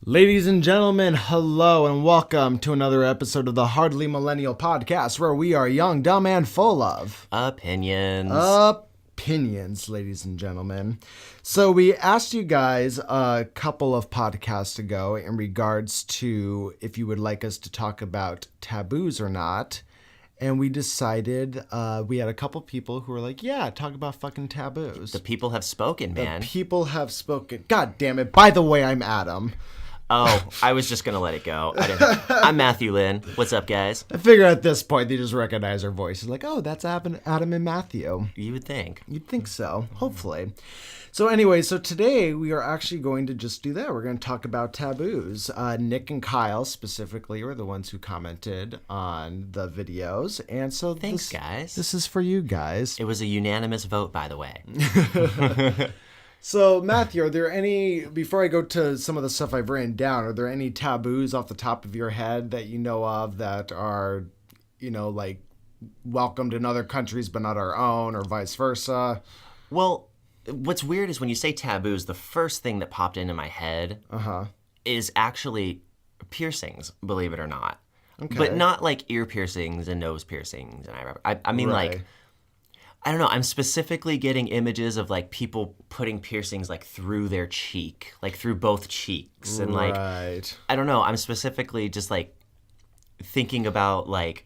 Ladies and gentlemen, hello and welcome to another episode of the Hardly Millennial podcast where we are young, dumb, and full of opinions, ladies and gentlemen. So we asked you guys a couple of podcasts ago in regards to if you would like us to talk about taboos or not. And we decided, we had a couple people who were like, yeah, talk about fucking taboos. The people have spoken, man. The people have spoken. God damn it. By the way, I'm Adam. Oh, I was just going to let it go. I'm Matthew Lynn. What's up, guys? I figure at this point they just recognize our voices. Like, oh, that's Adam and Matthew. You would think. You'd think so, hopefully. So anyway, so today we are actually going to just do that. We're going to talk about taboos. Nick and Kyle specifically were the ones who commented on the videos. And so thanks, guys. This is for you guys. It was a unanimous vote, by the way. So, Matthew, are there any, before I go to some of the stuff I've written down, are there any taboos off the top of your head that you know of that are, like welcomed in other countries but not our own, or vice versa? Well, what's weird is when you say taboos, the first thing that popped into my head is actually piercings, believe it or not. Okay. But not like ear piercings and nose piercings. And I mean, right. Like, I don't know. I'm specifically getting images of like people putting piercings like through their cheek, like through both cheeks, and like I don't know. I'm specifically just like thinking about like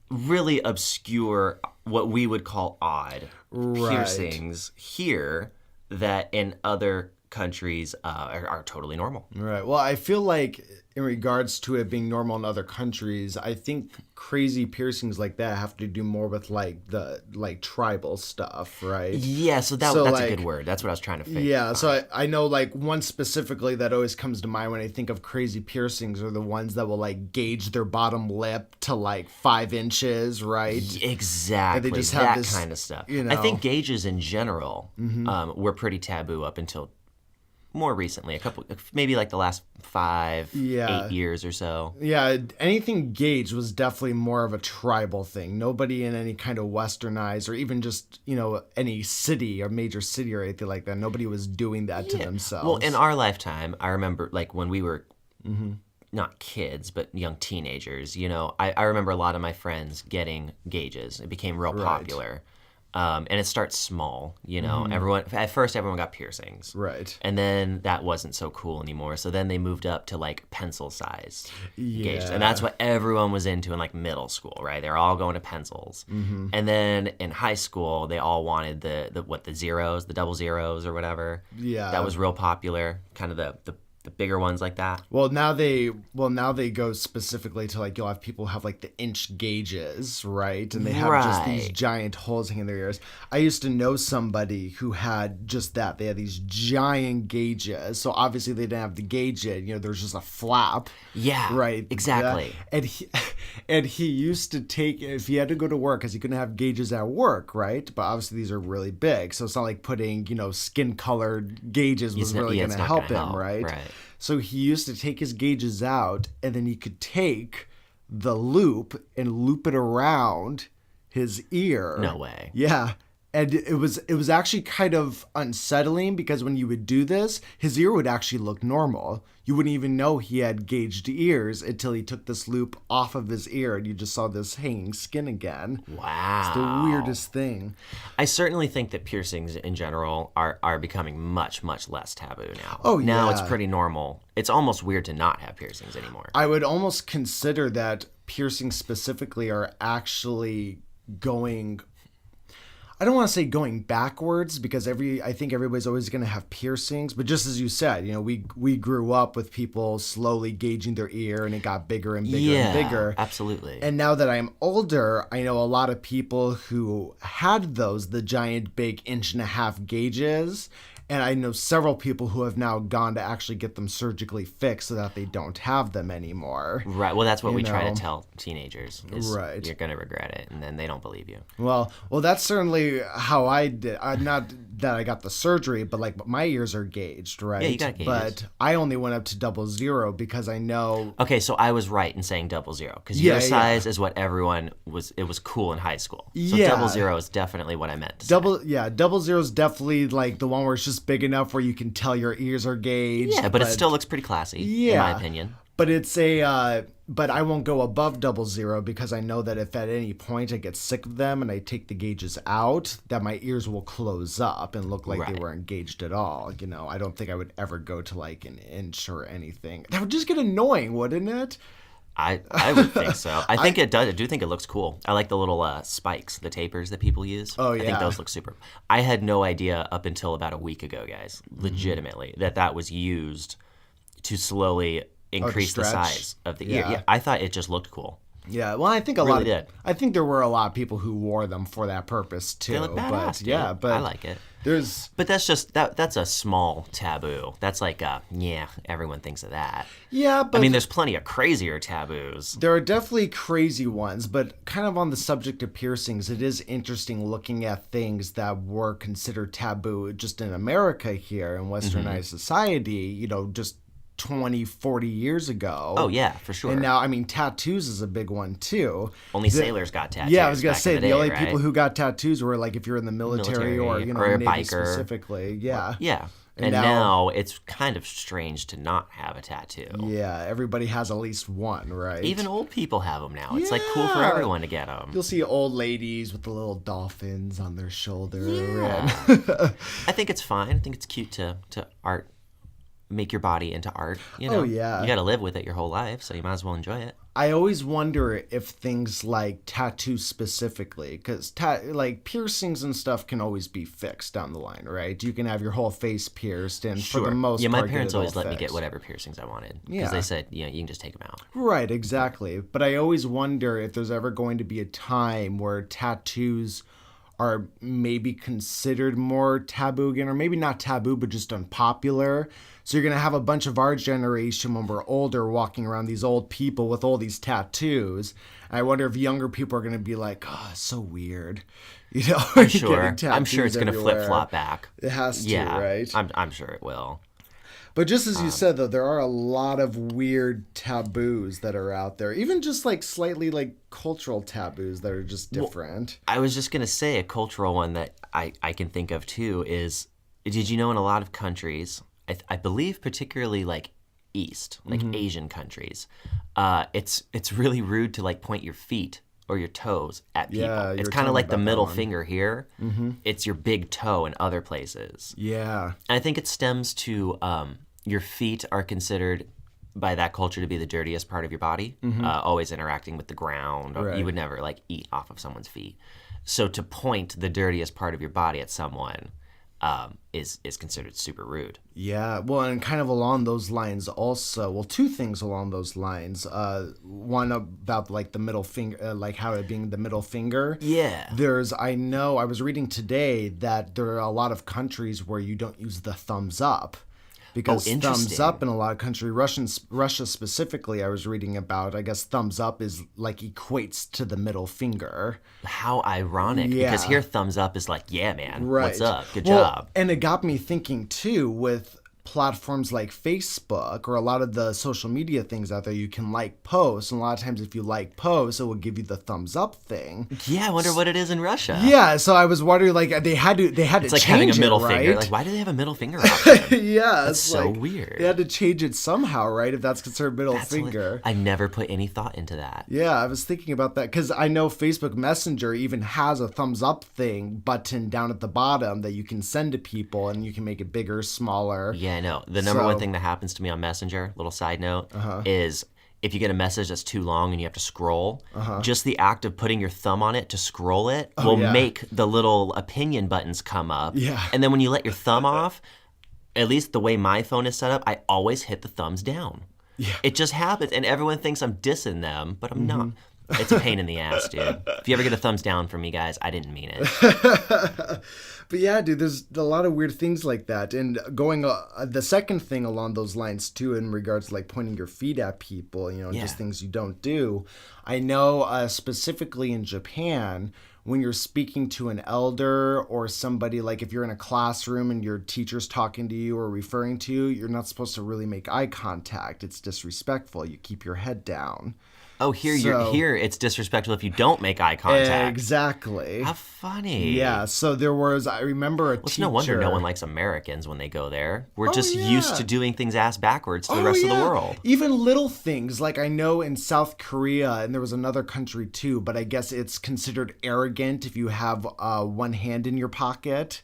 really obscure, what we would call odd piercings here that in other countries are totally normal. Right. Well, I feel like in regards to it being normal in other countries, I think crazy piercings like that have to do more with like the tribal stuff, right? Yeah, so that's like, a good word. That's what I was trying to figure. Yeah, so I know like one specifically that always comes to mind when I think of crazy piercings are the ones that will like gauge their bottom lip to like 5 inches, right? Exactly. And they just have that kind of stuff. I think gauges in general were pretty taboo up until more recently, maybe like the last 8 years or so. Yeah, anything gauged was definitely more of a tribal thing. Nobody in any kind of westernized or even just, any city or major city or anything like that, nobody was doing that to themselves. Well, in our lifetime, I remember like when we were not kids, but young teenagers, I remember a lot of my friends getting gauges. It became real popular. And it starts small, At first, everyone got piercings, right? And then that wasn't so cool anymore. So then they moved up to like pencil size gauges, and that's what everyone was into in like middle school, right? They're all going to pencils, and then in high school, they all wanted the zeros, the double zeros or whatever. Yeah, that was real popular. Kind of the bigger ones like that. Well, now they go specifically to like, you'll have people have like the inch gauges, right? And they have just these giant holes hanging in their ears. I used to know somebody who had just that. They had these giant gauges. So obviously they didn't have to gauge it. There's just a flap. Yeah. Right. Exactly. Yeah. And he used to take, if he had to go to work, because he couldn't have gauges at work, right? But obviously these are really big. So it's not like putting, skin colored gauges was really going to help him, right? Right. So he used to take his gauges out, and then he could take the loop and loop it around his ear. No way. Yeah. And it was actually kind of unsettling because when you would do this, his ear would actually look normal. You wouldn't even know he had gauged ears until he took this loop off of his ear and you just saw this hanging skin again. Wow. It's the weirdest thing. I certainly think that piercings in general are becoming much, much less taboo now. Oh, yeah. Now it's pretty normal. It's almost weird to not have piercings anymore. I would almost consider that piercings specifically are actually going... I don't want to say going backwards because I think everybody's always going to have piercings, but just as you said, we grew up with people slowly gauging their ear and it got bigger and bigger and bigger. Absolutely. And now that I'm older, I know a lot of people who had the giant big 1.5 inch gauges. And I know several people who have now gone to actually get them surgically fixed so that they don't have them anymore. Right. Well, that's what we try to tell teenagers. Right. You're going to regret it, and then they don't believe you. Well, that's certainly how I did. I'm not that I got the surgery, but like my ears are gauged, right? Yeah, you got gauges. But I only went up to 00 because I know. Okay, so I was right in saying 00 because your size is what everyone was. It was cool in high school. So 00 is definitely what I meant to say. 00 is definitely like the one where it's just big enough where you can tell your ears are gauged. Yeah, but it still looks pretty classy, in my opinion. But it's but I won't go above 00 because I know that if at any point I get sick of them and I take the gauges out, that my ears will close up and look like they weren't gauged at all. You know, I don't think I would ever go to like an inch or anything. That would just get annoying, wouldn't it? I would think so. I think it does. I do think it looks cool. I like the little spikes, the tapers that people use. Oh, yeah. I think those look super. I had no idea up until about a week ago, guys, legitimately, that was used to slowly increase the size of the ear. Yeah, I thought it just looked cool. Yeah, well, I think I think there were a lot of people who wore them for that purpose too. They look badass, but I like it. But that's just that's a small taboo. That's like everyone thinks of that. Yeah, but I mean, there's plenty of crazier taboos. There are definitely crazy ones, but kind of on the subject of piercings, it is interesting looking at things that were considered taboo just in America here in westernized society, you know, just 20, 40 years ago. Oh, yeah, for sure. And now, I mean, tattoos is a big one, too. Only sailors got tattoos. Yeah, I was going to say, the only people who got tattoos were, like, if you're in the military or, you know, or a Navy biker. Specifically. Yeah. Yeah. And now it's kind of strange to not have a tattoo. Yeah, everybody has at least one, right? Even old people have them now. It's like cool for everyone to get them. You'll see old ladies with the little dolphins on their shoulder. Yeah. I think it's fine. I think it's cute to art. Make your body into art, you know? Oh, yeah. You got to live with it your whole life, so you might as well enjoy it. I always wonder if things like tattoos specifically, because like piercings and stuff can always be fixed down the line, right? You can have your whole face pierced, and for the most part, my parents always let me get whatever piercings I wanted because they said, you can just take them out. Right, exactly. But I always wonder if there's ever going to be a time where tattoos are maybe considered more taboo again, or maybe not taboo, but just unpopular. So you're going to have a bunch of our generation when we're older walking around these old people with all these tattoos. I wonder if younger people are going to be like, oh, it's so weird. You know, I'm sure it's going to flip-flop back. It has to, right? I'm sure it will. But just as you said, though, there are a lot of weird taboos that are out there. Even just like slightly like cultural taboos that are just different. Well, I was just going to say a cultural one that I can think of too is, did you know in a lot of countries, I believe particularly like East, like Asian countries, it's really rude to like point your feet or your toes at people. Yeah, it's kind of like the middle finger here. It's your big toe in other places. Yeah. And I think it stems to your feet are considered by that culture to be the dirtiest part of your body, always interacting with the ground. Or you would never like eat off of someone's feet. So to point the dirtiest part of your body at someone is considered super rude. Yeah, well, and kind of along those lines also, well, two things along those lines. One about like the middle finger, like how it being the middle finger. Yeah. I was reading today that there are a lot of countries where you don't use the thumbs up. Because thumbs up in a lot of countries, Russia specifically, I was reading about, I guess thumbs up is like equates to the middle finger. How ironic. Yeah. Because here thumbs up is like, yeah, man, right. What's up? Good job. And it got me thinking too with platforms like Facebook or a lot of the social media things out there, you can like posts, and a lot of times if you like posts, it will give you the thumbs up thing. Yeah, I wonder what it is in Russia. Yeah, so I was wondering, like they had to it's like change having a middle it, right? finger. Like, why do they have a middle finger option? Yeah, that's so weird. They had to change it somehow, right? If that's considered middle finger. I never put any thought into that. Yeah, I was thinking about that because I know Facebook Messenger even has a thumbs up thing button down at the bottom that you can send to people, and you can make it bigger, smaller. Yeah, I know. The number one thing that happens to me on Messenger, little side note, is if you get a message that's too long and you have to scroll, just the act of putting your thumb on it to scroll it will make the little opinion buttons come up. Yeah. And then when you let your thumb off, at least the way my phone is set up, I always hit the thumbs down. Yeah. It just happens, and everyone thinks I'm dissing them, but I'm not. It's a pain in the ass, dude. If you ever get a thumbs down from me, guys, I didn't mean it. But yeah, dude, there's a lot of weird things like that. And going, the second thing along those lines, too, in regards to like pointing your feet at people, just things you don't do. I know specifically in Japan, when you're speaking to an elder or somebody, like if you're in a classroom and your teacher's talking to you or referring to you, you're not supposed to really make eye contact. It's disrespectful. You keep your head down. Oh, here it's disrespectful if you don't make eye contact. Exactly. How funny. Yeah, so I remember a teacher. It's no wonder no one likes Americans when they go there. We're just used to doing things ass backwards to the rest of the world. Even little things, like I know in South Korea, and there was another country too, but I guess it's considered arrogant if you have one hand in your pocket.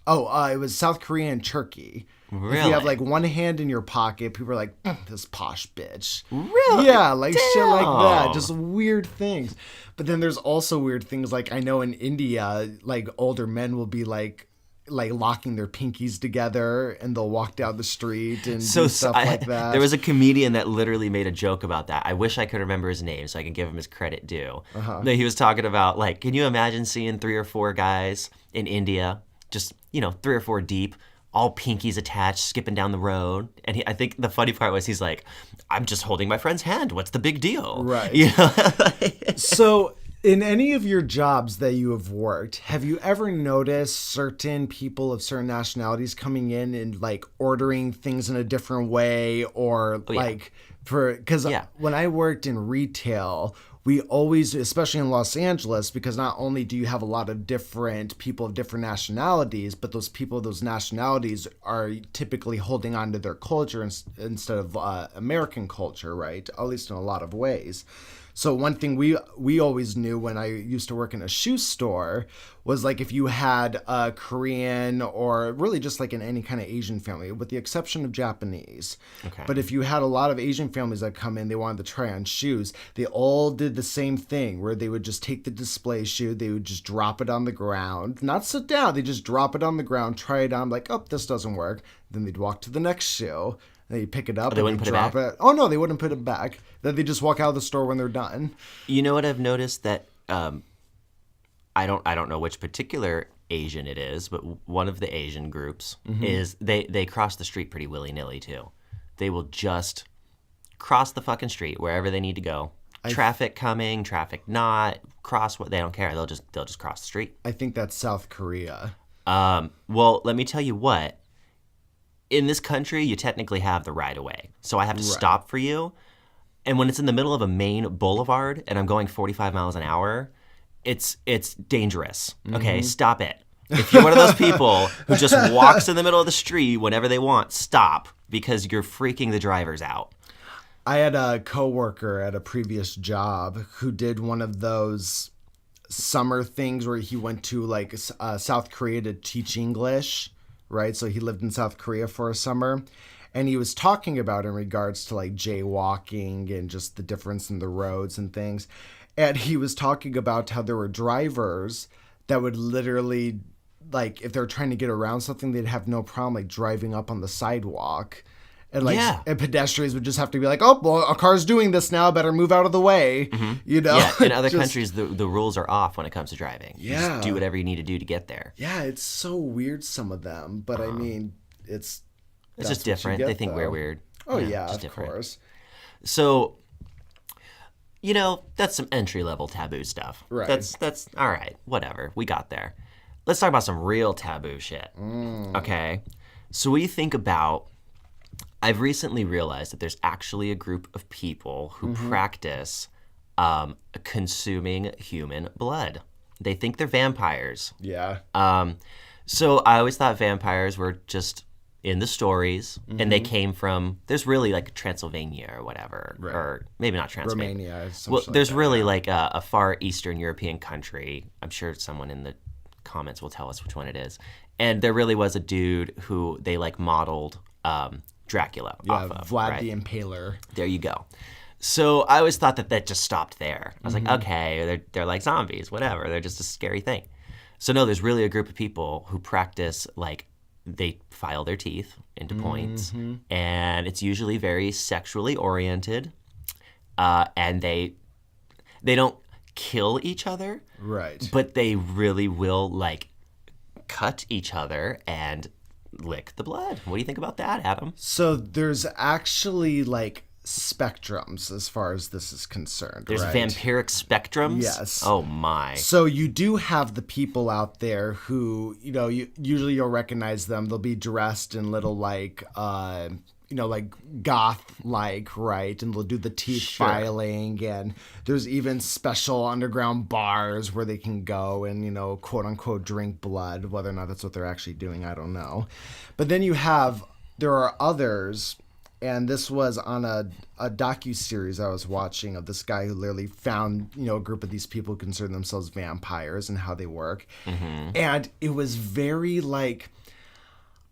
It was South Korea and Turkey. Really? If you have like one hand in your pocket, people are like, this posh bitch. Really? Yeah, like Damn. shit like that. Just weird things. But then there's also weird things like I know in India, like older men will be like locking their pinkies together and they'll walk down the street and do stuff like that. There was a comedian that literally made a joke about that. I wish I could remember his name so I can give him his credit due. He was talking about like, can you imagine seeing 3 or 4 guys in India, just 3 or 4 deep, all pinkies attached, skipping down the road. And I think the funny part was he's like, I'm just holding my friend's hand. What's the big deal? Right. So in any of your jobs that you have worked, have you ever noticed certain people of certain nationalities coming in and like ordering things in a different way or because when I worked in retail, we always, especially in Los Angeles, because not only do you have a lot of different people of different nationalities, but those people of those nationalities are typically holding on to their culture instead of American culture, right? At least in a lot of ways. So one thing we always knew when I used to work in a shoe store was like if you had a Korean or really just like in any kind of Asian family, with the exception of Japanese. Okay. But if you had a lot of Asian families that come in, they wanted to try on shoes, they all did the same thing where they would just take the display shoe, they would just drop it on the ground, not sit down, they just drop it on the ground, try it on, like, oh, this doesn't work. Then they'd walk to the next shoe. They pick it up and they drop it. Oh, no, they wouldn't put it back. Then they just walk out of the store when they're done. You know what I've noticed that I don't know which particular Asian it is, but one of the Asian groups is they cross the street pretty willy-nilly too. They will just cross the fucking street wherever they need to go. Traffic coming, traffic not, cross what they don't care. They'll just cross the street. I think that's South Korea. Well, let me tell you what. In this country, you technically have the right of way. So I have to stop for you. And when it's in the middle of a main boulevard and I'm going 45 miles an hour, it's dangerous. Okay, stop it. If you're one of those people who just walks in the middle of the street whenever they want, stop because you're freaking the drivers out. I had a coworker at a previous job who did one of those summer things where he went to like South Korea to teach English. Right, so he lived in South Korea for a summer, and he was talking about in regards to like jaywalking and just the difference in the roads and things, and he was talking about how there were drivers that would literally, like, if they're trying to get around something, they'd have no problem like driving up on the sidewalk, and and pedestrians would just have to be like, oh, well, a car's doing this now, better move out of the way, you know? Yeah, in other countries, the rules are off when it comes to driving. Yeah. You just do whatever you need to do to get there. Yeah, it's so weird, some of them, but I mean, it's just different. They think we're weird. Oh, yeah, of course. So, that's some entry-level taboo stuff. Right. That's all right, whatever. We got there. Let's talk about some real taboo shit. Okay? So what do you think about... I've recently realized that there's actually a group of people who practice consuming human blood. They think they're vampires. Yeah. So I always thought vampires were just in the stories, and they came from, there's really like Transylvania or whatever, or maybe not Transylvania. Romania. Well, there's really like a far Eastern European country. I'm sure someone in the comments will tell us which one it is. And there really was a dude who they like modeled Dracula off of. Vlad the Impaler. There you go. So I always thought that just stopped there. I was like, okay, they're like zombies, whatever. They're just a scary thing. So no, there's really a group of people who practice, like, they file their teeth into points, and it's usually very sexually oriented, and they don't kill each other, right? But they really will, like, cut each other and lick the blood. What do you think about that, Adam? So there's actually like spectrums as far as this is concerned. There's right? vampiric spectrums? Yes. Oh, my. So you do have the people out there who, usually you'll recognize them. They'll be dressed in little like goth-like, right? And they'll do the teeth filing, and there's even special underground bars where they can go and, quote-unquote drink blood. Whether or not that's what they're actually doing, I don't know. But then there are others, and this was on a docuseries I was watching of this guy who literally found, a group of these people who consider themselves vampires and how they work. Mm-hmm. And it was very like...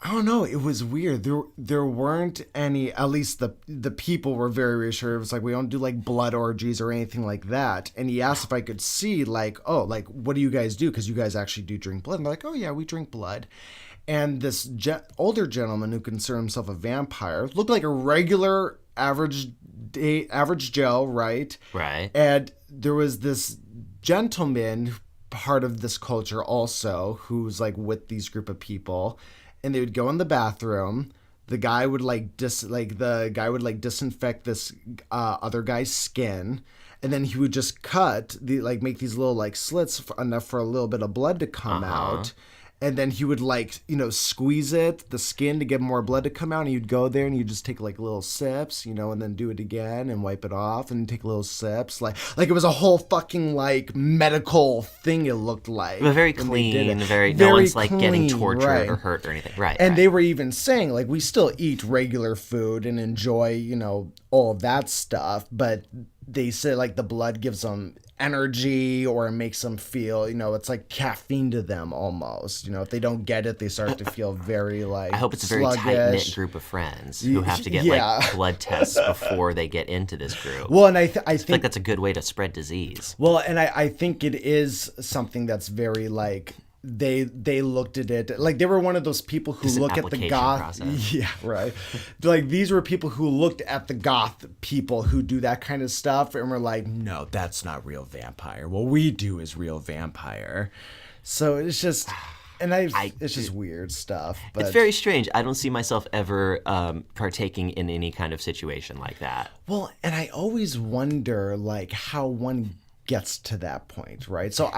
I don't know. It was weird. There weren't any. At least the people were very reassured. It was like, we don't do like blood orgies or anything like that. And he asked if I could see what do you guys do? Because you guys actually do drink blood. And they're like, oh yeah, we drink blood. And this older gentleman who considered himself a vampire looked like a regular average Joe, right? Right. And there was this gentleman, part of this culture also, who's like with these group of people. And they would go in the bathroom. The guy would disinfect this other guy's skin, and then he would just make these little slits enough for a little bit of blood to come out. And then he would squeeze the skin to get more blood to come out. And you'd go there and you'd just take little sips, and then do it again and wipe it off and take little sips. Like it was a whole fucking medical thing. It looked like. But very clean, no one's getting tortured or hurt or anything. Right. And they were even saying we still eat regular food and enjoy, all of that stuff. But they said the blood gives them energy, or it makes them feel, it's like caffeine to them almost. If they don't get it, they start to feel very I hope it's a very sluggish. Tight-knit group of friends who have to get blood tests before they get into this group. Well, and I think that's a good way to spread disease. Well, and I think it is something that's very they looked at it they were one of those people who look at the goth process. Yeah, right. These were people who looked at the goth people who do that kind of stuff and were like, no, that's not real vampire. What we do is real vampire. So it's just, and it's just weird stuff. But it's very strange. I don't see myself ever partaking in any kind of situation like that. Well, and I always wonder how one gets to that point, right? So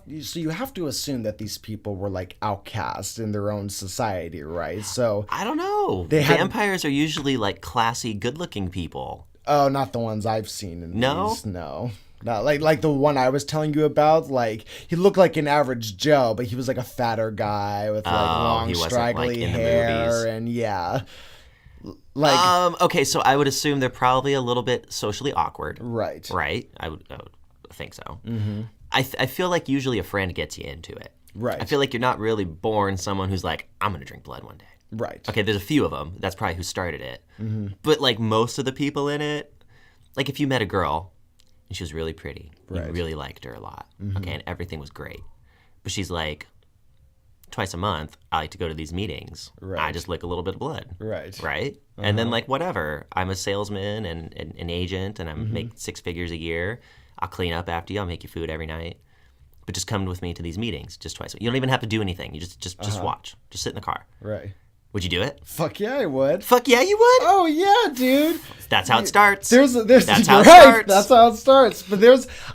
you have to assume that these people were outcasts in their own society, right? So I don't know. Vampires are usually classy, good-looking people. Oh, not the ones I've seen in No? these. No. Not like the one I was telling you about. He looked like an average Joe, but he was a fatter guy with long straggly hair, and yeah. Okay, so I would assume they're probably a little bit socially awkward. Right. Right? I would think so. Mm-hmm. I feel like usually a friend gets you into it. Right. I feel like you're not really born someone who's I'm going to drink blood one day. Right. Okay, there's a few of them. That's probably who started it. Mm-hmm. But most of the people in it, if you met a girl and she was really pretty, you really liked her a lot, okay, and everything was great. But she's twice a month, I like to go to these meetings. Right. I just lick a little bit of blood. Right. Right? Uh-huh. And then whatever. I'm a salesman and an agent, and I make 6 figures a year. I'll clean up after you. I'll make you food every night. But just come with me to these meetings just twice. You don't even have to do anything. You just watch. Just sit in the car. Right. Would you do it? Fuck yeah, I would. Fuck yeah, you would? Oh yeah, dude. That's how it starts. That's how it starts. That's how it starts. But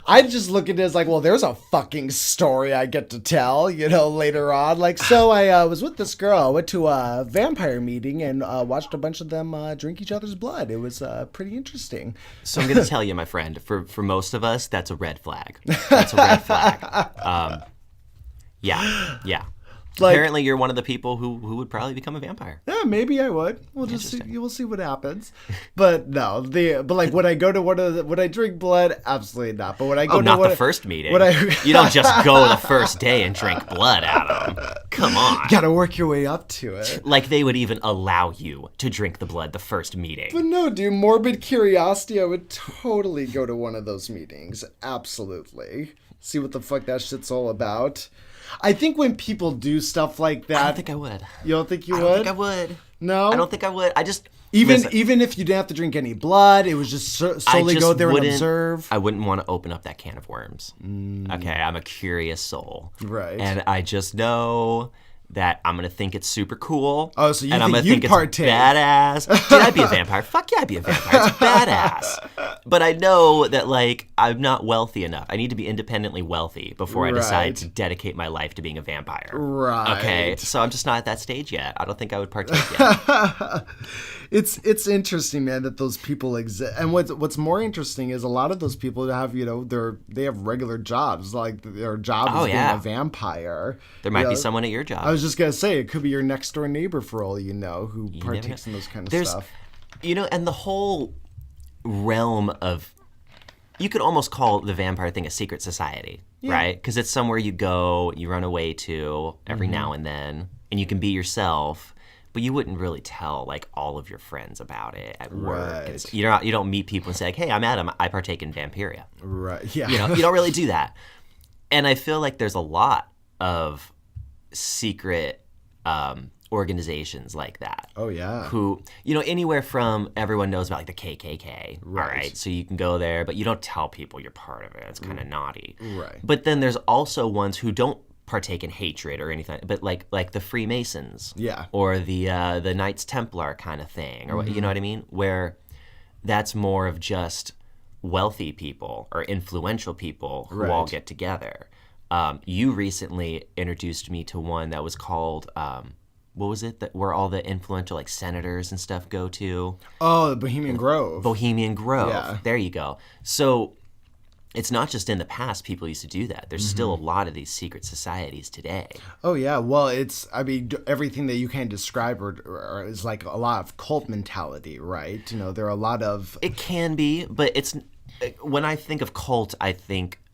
I just look at it as there's a fucking story I get to tell, later on. So I was with this girl. I went to a vampire meeting and watched a bunch of them drink each other's blood. It was pretty interesting. So I'm going to tell you, my friend, for most of us, that's a red flag. That's a red flag. Yeah. Apparently, you're one of the people who would probably become a vampire. Yeah, maybe I would. We'll just see. We'll see what happens. But no, would I go to would I drink blood? Absolutely not. But when I go to the first meeting. You don't just go the first day and drink blood out of them. Come on. Got to work your way up to it. They would even allow you to drink the blood the first meeting. But no, dude, morbid curiosity. I would totally go to one of those meetings. Absolutely. See what the fuck that shit's all about. I think when people do stuff like that... I don't think I would. You don't think you would? I don't think I would. No? I don't think I would. I just... Even if you didn't have to drink any blood, it was just solely go there and observe? I wouldn't want to open up that can of worms. Okay, I'm a curious soul. Right. And I just know that I'm going to think it's super cool. Oh, so you and I'm think gonna you'd think partake. It's badass. Dude, I'd be a vampire. Fuck yeah, I'd be a vampire. It's badass. But I know that, like, I'm not wealthy enough. I need to be independently wealthy before I decide to dedicate my life to being a vampire. Right. Okay, so I'm just not at that stage yet. I don't think I would partake yet. It's interesting, man, that those people exist. And what's more interesting is a lot of those people have, they have regular jobs. Like, their job is being a vampire. There might be someone at your job. I was just gonna say, it could be your next door neighbor for all you know, who partakes in those kind of stuff. And the whole realm of, you could almost call the vampire thing a secret society, right? Because it's somewhere you go, you run away to every now and then, and you can be yourself. But you wouldn't really tell, like, all of your friends about it at work. Right. You don't meet people and say, like, hey, I'm Adam. I partake in Vampiria. Right. Yeah. You don't really do that. And I feel like there's a lot of secret organizations like that. Oh, yeah. Who, anywhere from, everyone knows about, like, the KKK. Right. All right. So you can go there, but you don't tell people you're part of it. It's kind of naughty. Right. But then there's also ones who don't partake in hatred or anything, but like the Freemasons, or the Knights Templar kind of thing, or you know what I mean, where that's more of just wealthy people or influential people who all get together. You recently introduced me to one that was called what was it, that where all the influential, like, senators and stuff go to? Oh, the Bohemian Grove. Bohemian Grove. Yeah. There you go. So it's not just in the past people used to do that. There's still a lot of these secret societies today. Oh, yeah. Well, everything that you can describe is like a lot of cult mentality, right? There are a lot of... It can be, but when I think of cult, I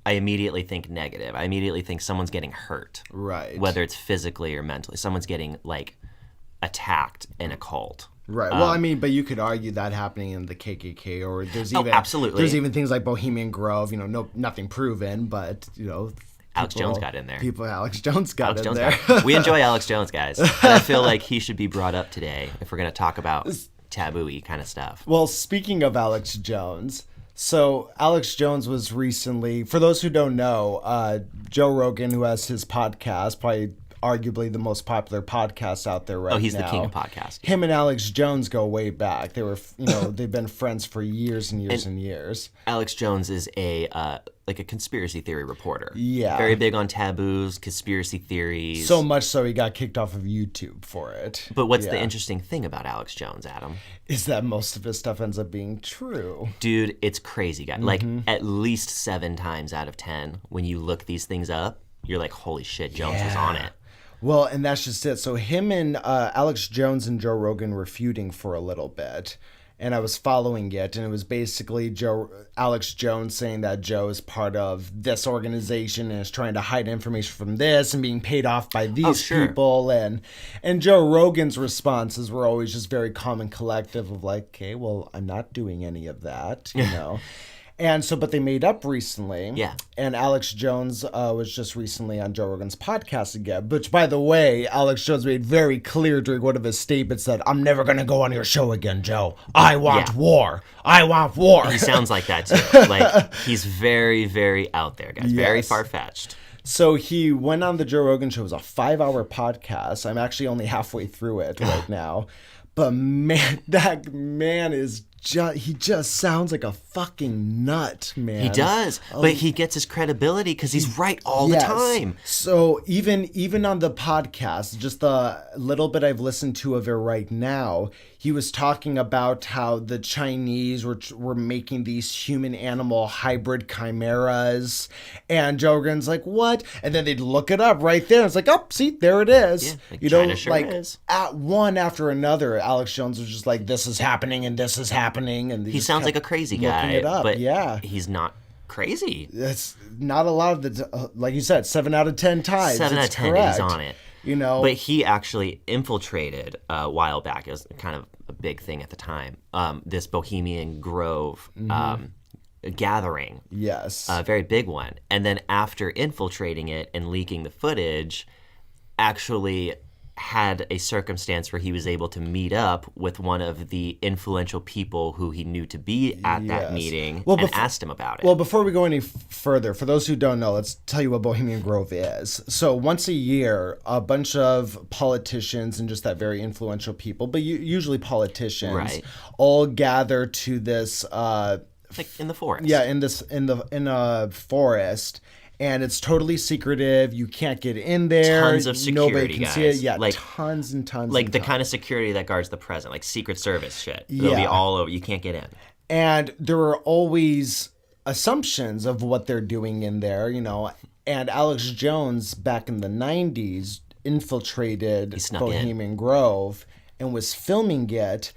immediately think negative. I immediately think someone's getting hurt. Right. Whether it's physically or mentally. Someone's getting, like, attacked in a cult. Right. Well, but you could argue that happening in the KKK, or there's even absolutely. There's even things like Bohemian Grove. Nothing proven, but Alex Jones got in there. Alex Jones got in there. We enjoy Alex Jones, guys, and I feel like he should be brought up today if we're going to talk about taboo-y kind of stuff. Well, speaking of Alex Jones. So Alex Jones was recently, for those who don't know, Joe Rogan, who has his podcast, probably arguably the most popular podcast out there right now. Oh, he's the king of podcasts. Him and Alex Jones go way back. They were, they've been friends for years and years and years. Alex Jones is a conspiracy theory reporter. Yeah. Very big on taboos, conspiracy theories. So much so he got kicked off of YouTube for it. But what's the interesting thing about Alex Jones, Adam? Is that most of his stuff ends up being true. Dude, it's crazy, guy. Like, at least 7 times out of 10, when you look these things up, you're like, holy shit, Jones was on it. Well, and that's just it. So him and Alex Jones and Joe Rogan were feuding for a little bit. And I was following it, and it was basically Alex Jones saying that Joe is part of this organization and is trying to hide information from this and being paid off by these people. And Joe Rogan's responses were always just very calm and collective of like, okay, well, I'm not doing any of that, And so, but they made up recently. Yeah. And Alex Jones was just recently on Joe Rogan's podcast again, which, by the way, Alex Jones made very clear during one of his statements that I'm never going to go on your show again, Joe. I want war. I want war. He sounds like that, too. Like, he's very, very out there, guys. Very far-fetched. So he went on the Joe Rogan show. It was a 5-hour podcast. I'm actually only halfway through it right now. But man, that man is he just sounds like a fucking nut, man. He does, but he gets his credibility because he's right all the time. So even on the podcast, just the little bit I've listened to of it right now, he was talking about how the Chinese were making these human-animal hybrid chimeras, and Joe Rogan's like, what? And then they'd look it up right there. It's like, oh, see, there it is. Yeah, China sure is. At one after another, Alex Jones was just like, this is happening and this is happening. And he sounds like a crazy guy, looking it up. But he's not crazy. That's not a lot of the, like you said, 7 out of 10 times. 7 out of 10, correct. he's on it. But he actually infiltrated a while back. It was kind of a big thing at the time. This Bohemian Grove gathering. Yes. A very big one. And then after infiltrating it and leaking the footage, actually had a circumstance where he was able to meet up with one of the influential people who he knew to be at that meeting and asked him about it. Well, before we go any further, for those who don't know, let's tell you what Bohemian Grove is. So once a year, a bunch of politicians and just that very influential people, but usually politicians, all gather to this... like in the forest. Yeah, in a forest. And it's totally secretive. You can't get in there. Tons of security, nobody can guys. see it. Yeah, like, tons and tons. Like and the tons. kind of security that guards the president, like Secret Service shit. They'll be all over. You can't get in. And there are always assumptions of what they're doing in there, And Alex Jones, back in the 90s, infiltrated Bohemian Grove and was filming it.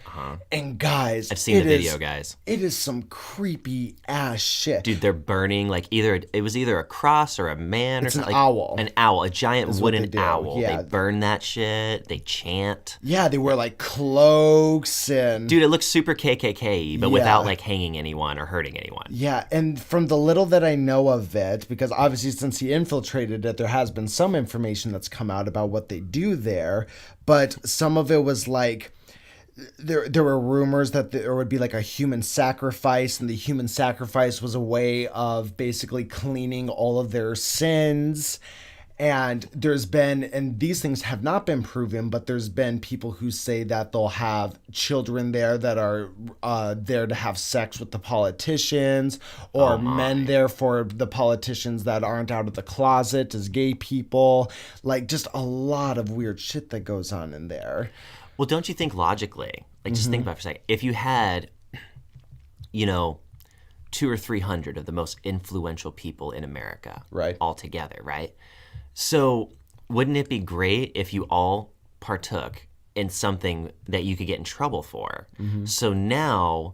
And guys, I've seen the video, guys. It is some creepy ass shit. Dude, they're burning like it was either a cross or a man or something. An owl. An owl, a giant wooden owl. Yeah. They burn that shit. They chant. Yeah, they wear like cloaks and... Dude, it looks super KKK, but without like hanging anyone or hurting anyone. Yeah, and from the little that I know of it, because obviously since he infiltrated it, there has been some information that's come out about what they do there, but some of it was like... There were rumors that there would be like a human sacrifice, and the human sacrifice was a way of basically cleaning all of their sins. And there's been, and these things have not been proven, but there's been people who say that they'll have children there that are there to have sex with the politicians, or men there for the politicians that aren't out of the closet as gay people. Like, just a lot of weird shit that goes on in there. Well, don't you think logically, like just think about it for a second, if you had, 200 or 300 of the most influential people in America all together, right? So wouldn't it be great if you all partook in something that you could get in trouble for? So now,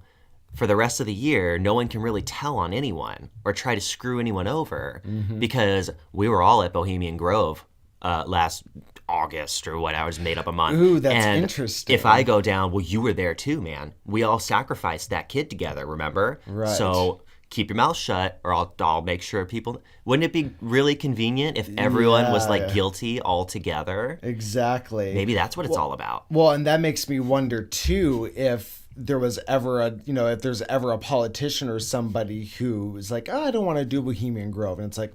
for the rest of the year, no one can really tell on anyone or try to screw anyone over because we were all at Bohemian Grove last August or whatever. I was made up a month. Ooh, that's interesting. If I go down, well, you were there too, man. We all sacrificed that kid together, remember? Right. So keep your mouth shut, or I'll make sure people... Wouldn't it be really convenient if everyone was like guilty all together? Exactly. Maybe that's what it's all about. Well, and that makes me wonder too if there was ever if there's ever a politician or somebody who is like, I don't want to do Bohemian Grove, and it's like,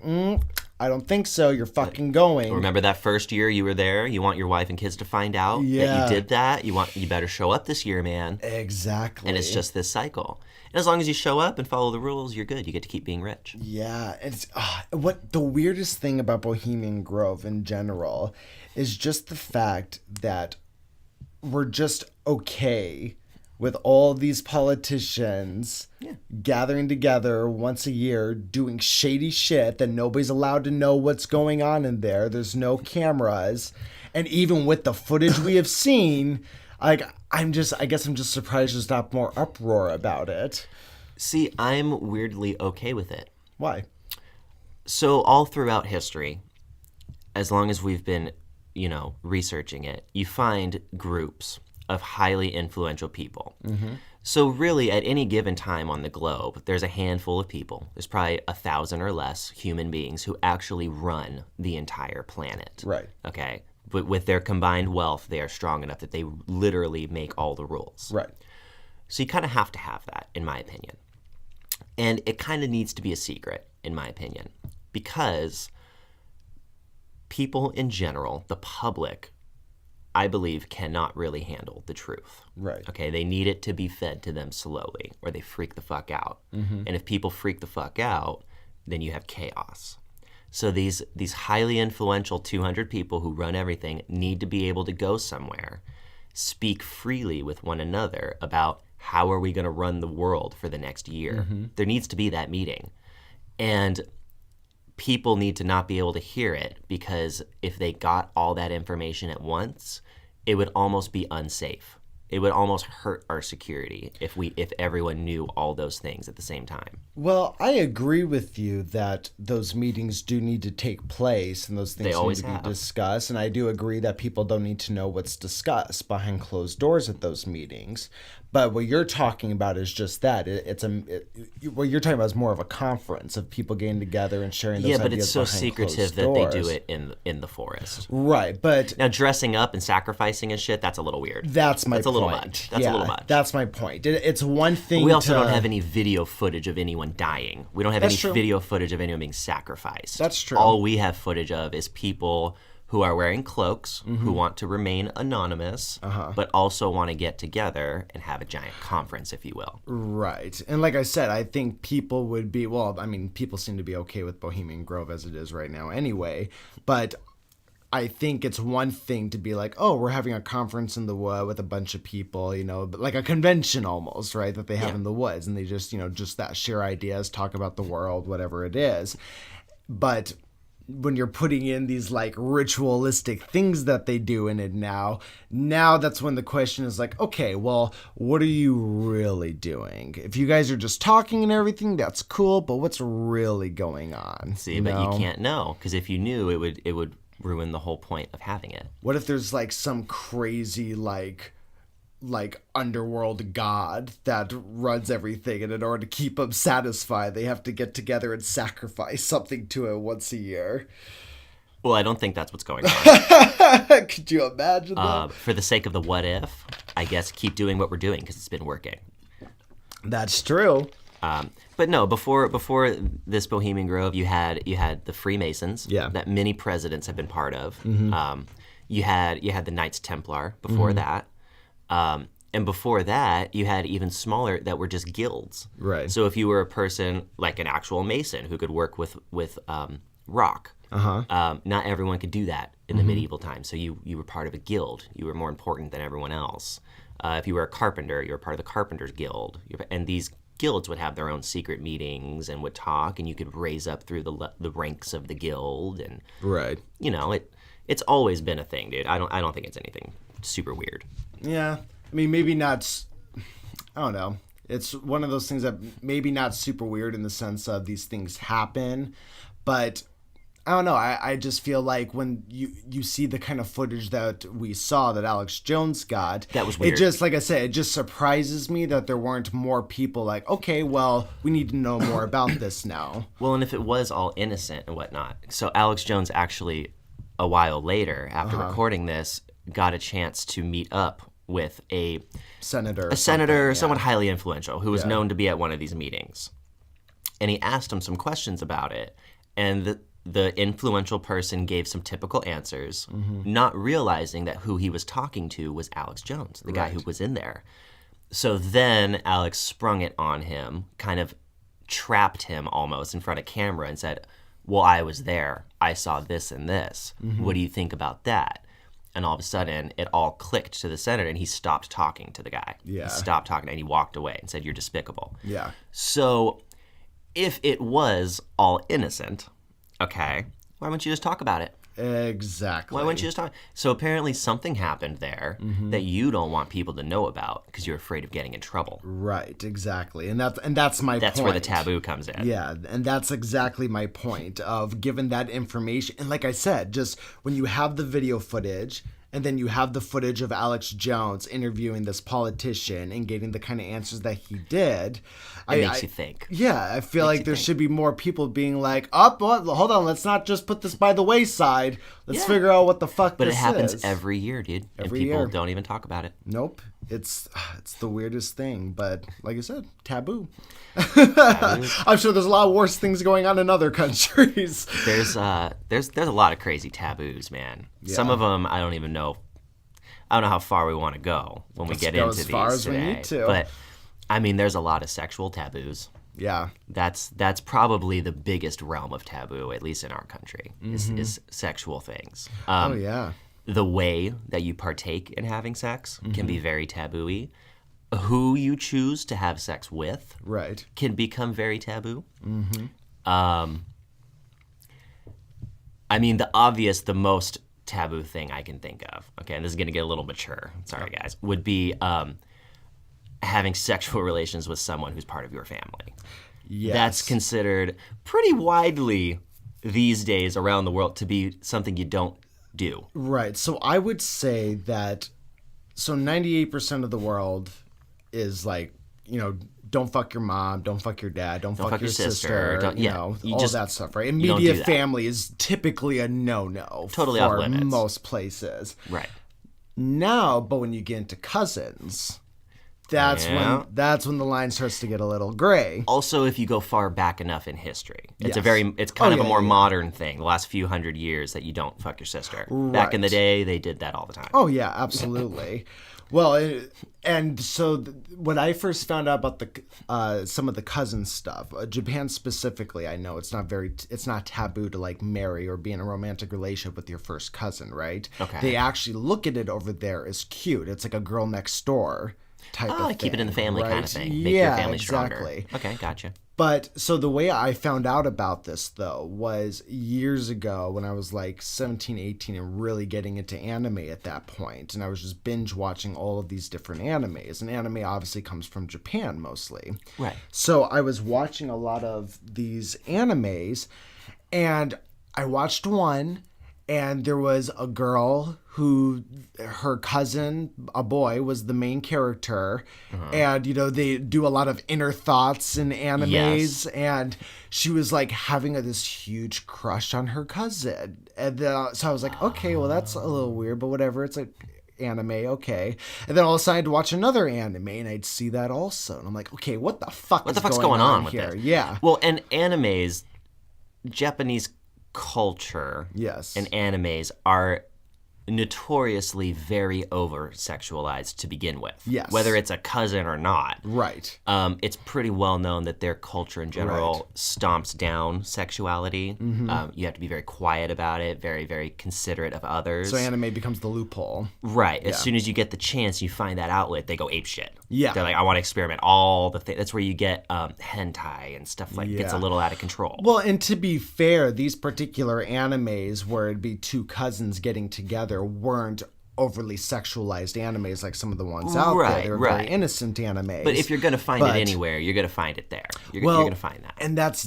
I don't think so. You're fucking going. Remember that first year you were there? You want your wife and kids to find out that you did that? You better show up this year, man. Exactly. And it's just this cycle. And as long as you show up and follow the rules, you're good. You get to keep being rich. Yeah. It's what the weirdest thing about Bohemian Grove in general is just the fact that we're just okay with all these politicians gathering together once a year, doing shady shit that nobody's allowed to know what's going on in there. There's no cameras. And even with the footage we have seen, I guess I'm just surprised there's not more uproar about it. See, I'm weirdly okay with it. Why? So all throughout history, as long as we've been, researching it, you find groups of highly influential people. So really, at any given time on the globe, there's a handful of people. There's probably 1,000 or less human beings who actually run the entire planet. Right. Okay? But with their combined wealth, they are strong enough that they literally make all the rules. Right. So you kind of have to have that, in my opinion. And it kind of needs to be a secret, in my opinion, because people in general, the public, I believe, cannot really handle the truth. Right. Okay, they need it to be fed to them slowly, or they freak the fuck out. And if people freak the fuck out, then you have chaos. So these highly influential 200 people who run everything need to be able to go somewhere, speak freely with one another about how are we going to run the world for the next year. There needs to be that meeting. And people need to not be able to hear it, because if they got all that information at once, it would almost be unsafe. It would almost hurt our security if everyone knew all those things at the same time. Well, I agree with you that those meetings do need to take place and those things need to be discussed. And I do agree that people don't need to know what's discussed behind closed doors at those meetings. But what you're talking about is just that. What you're talking about is more of a conference of people getting together and sharing those ideas. Yeah, but it's so secretive that they do it in the forest. Right, but now dressing up and sacrificing and shit, that's a little weird. That's my point. That's a little much. That's a little much. That's my point. It's one thing. We also don't have any video footage of anyone dying. We don't have any true. video footage of anyone being sacrificed. That's true. All we have footage of is people who are wearing cloaks, who want to remain anonymous, but also want to get together and have a giant conference, if you will. Right. And like I said, I think people would be, well, I mean, people seem to be okay with Bohemian Grove as it is right now anyway, but I think it's one thing to be like, oh, we're having a conference in the wood with a bunch of people, you know, like a convention almost, right, that they have in the woods, and they just, you know, just that share ideas, talk about the world, whatever it is. But when you're putting in these like ritualistic things that they do in it now that's when the question is like, okay, well, what are you really doing? If you guys are just talking and everything, that's cool, but what's really going on? See, but you can't know, because if you knew, it would ruin the whole point of having it. What if there's like some crazy like underworld god that runs everything, and in order to keep them satisfied, they have to get together and sacrifice something to it once a year? Well, I don't think that's what's going on. Could you imagine that? For the sake of the what if, I guess keep doing what we're doing because it's been working. That's true. But no, before this Bohemian Grove, you had the Freemasons that many presidents have been part of. You had the Knights Templar before that. And before that, you had even smaller that were just guilds. Right. So if you were a person like an actual mason who could work with rock, not everyone could do that in the medieval times. So you were part of a guild. You were more important than everyone else. If you were a carpenter, you were part of the Carpenters Guild. And these guilds would have their own secret meetings and would talk, and you could raise up through the ranks of the guild. And right. You know, it's always been a thing, dude. I don't think it's anything super weird. Yeah. I mean, maybe not, I don't know. It's one of those things that maybe not super weird in the sense of these things happen, but I don't know. I just feel like when you see the kind of footage that we saw that Alex Jones got, that was weird. It just, like I said, it just surprises me that there weren't more people like, okay, well, we need to know more about this now. Well, and if it was all innocent and whatnot. So Alex Jones actually, a while later, after recording this, got a chance to meet up with a senator, someone highly influential, who was known to be at one of these meetings. And he asked him some questions about it. And the influential person gave some typical answers, not realizing that who he was talking to was Alex Jones, the guy who was in there. So then Alex sprung it on him, kind of trapped him almost in front of camera and said, well, I was there. I saw this and this. What do you think about that? And all of a sudden, it all clicked to the senator, and he stopped talking to the guy. Yeah. He stopped talking, and he walked away and said, you're despicable. Yeah. So if it was all innocent, okay, why wouldn't you just talk about it? Exactly. Why wouldn't you just talk? So apparently something happened there that you don't want people to know about because you're afraid of getting in trouble. Right, exactly. And that's my point. That's where the taboo comes in. Yeah, and that's exactly my point of given that information. And like I said, just when you have the video footage and then you have the footage of Alex Jones interviewing this politician and getting the kind of answers that he did. It makes you think. Yeah, I feel like there should be more people being like, hold on, let's not just put this by the wayside. Let's figure out what the fuck this is. But it happens every year, dude. And people don't even talk about it. Nope. It's the weirdest thing. But like I said, taboo. I'm sure there's a lot of worse things going on in other countries. There's a lot of crazy taboos, man. Yeah. Some of them I don't even know. I don't know how far we want to go when we get into these today. As far as we need to. But I mean, there's a lot of sexual taboos. Yeah. That's probably the biggest realm of taboo, at least in our country, is sexual things. Oh yeah. The way that you partake in having sex can be very taboo-y. Who you choose to have sex with can become very taboo. I mean, the most taboo thing I can think of, okay, and this is going to get a little mature, sorry guys, would be having sexual relations with someone who's part of your family. Yes. That's considered pretty widely these days around the world to be something you don't do. Right. So I would say that 98% of the world is like, don't fuck your mom, don't fuck your dad, don't fuck your sister, all that stuff, right? Immediate family is typically a no-no totally for off limits. most places. Right. Now, but when you get into cousins, that's when the line starts to get a little gray. Also, if you go far back enough in history, it's kind of a more modern thing. The last few hundred years that you don't fuck your sister. Right. Back in the day, they did that all the time. Oh yeah, absolutely. Well, and so when I first found out about some of the cousin stuff, Japan specifically, I know it's not taboo to like marry or be in a romantic relationship with your first cousin, right? Okay. They actually look at it over there as cute. It's like a girl next door type of thing. Keep it in the family kind of thing. Make your family stronger. Exactly. Okay, gotcha. But so the way I found out about this, though, was years ago when I was like 17, 18 and really getting into anime at that point. And I was just binge watching all of these different animes. And anime obviously comes from Japan mostly. Right. So I was watching a lot of these animes and I watched one. And there was a girl who, her cousin, a boy, was the main character. Uh-huh. And, they do a lot of inner thoughts in animes. Yes. And she was like having this huge crush on her cousin. And so I was like, okay, well, that's a little weird, but whatever. It's like anime, okay. And then all of a sudden I'd watch another anime and I'd see that also. And I'm like, okay, what the fuck's going on with here? This? Yeah. Well, and animes, Japanese culture and animes are notoriously very over-sexualized to begin with. Yes. Whether it's a cousin or not. Right. It's pretty well known that their culture in general stomps down sexuality. Mm-hmm. You have to be very quiet about it, very, very considerate of others. So anime becomes the loophole. Right. As soon as you get the chance, you find that outlet, they go apeshit. Yeah. They're like, I want to experiment all the things. That's where you get hentai and stuff like gets a little out of control. Well, and to be fair, these particular animes where it'd be two cousins getting together weren't overly sexualized animes like some of the ones out there. They were very innocent animes. But if you're going to find it anywhere, you're going to find it there. You're going to find that. And that's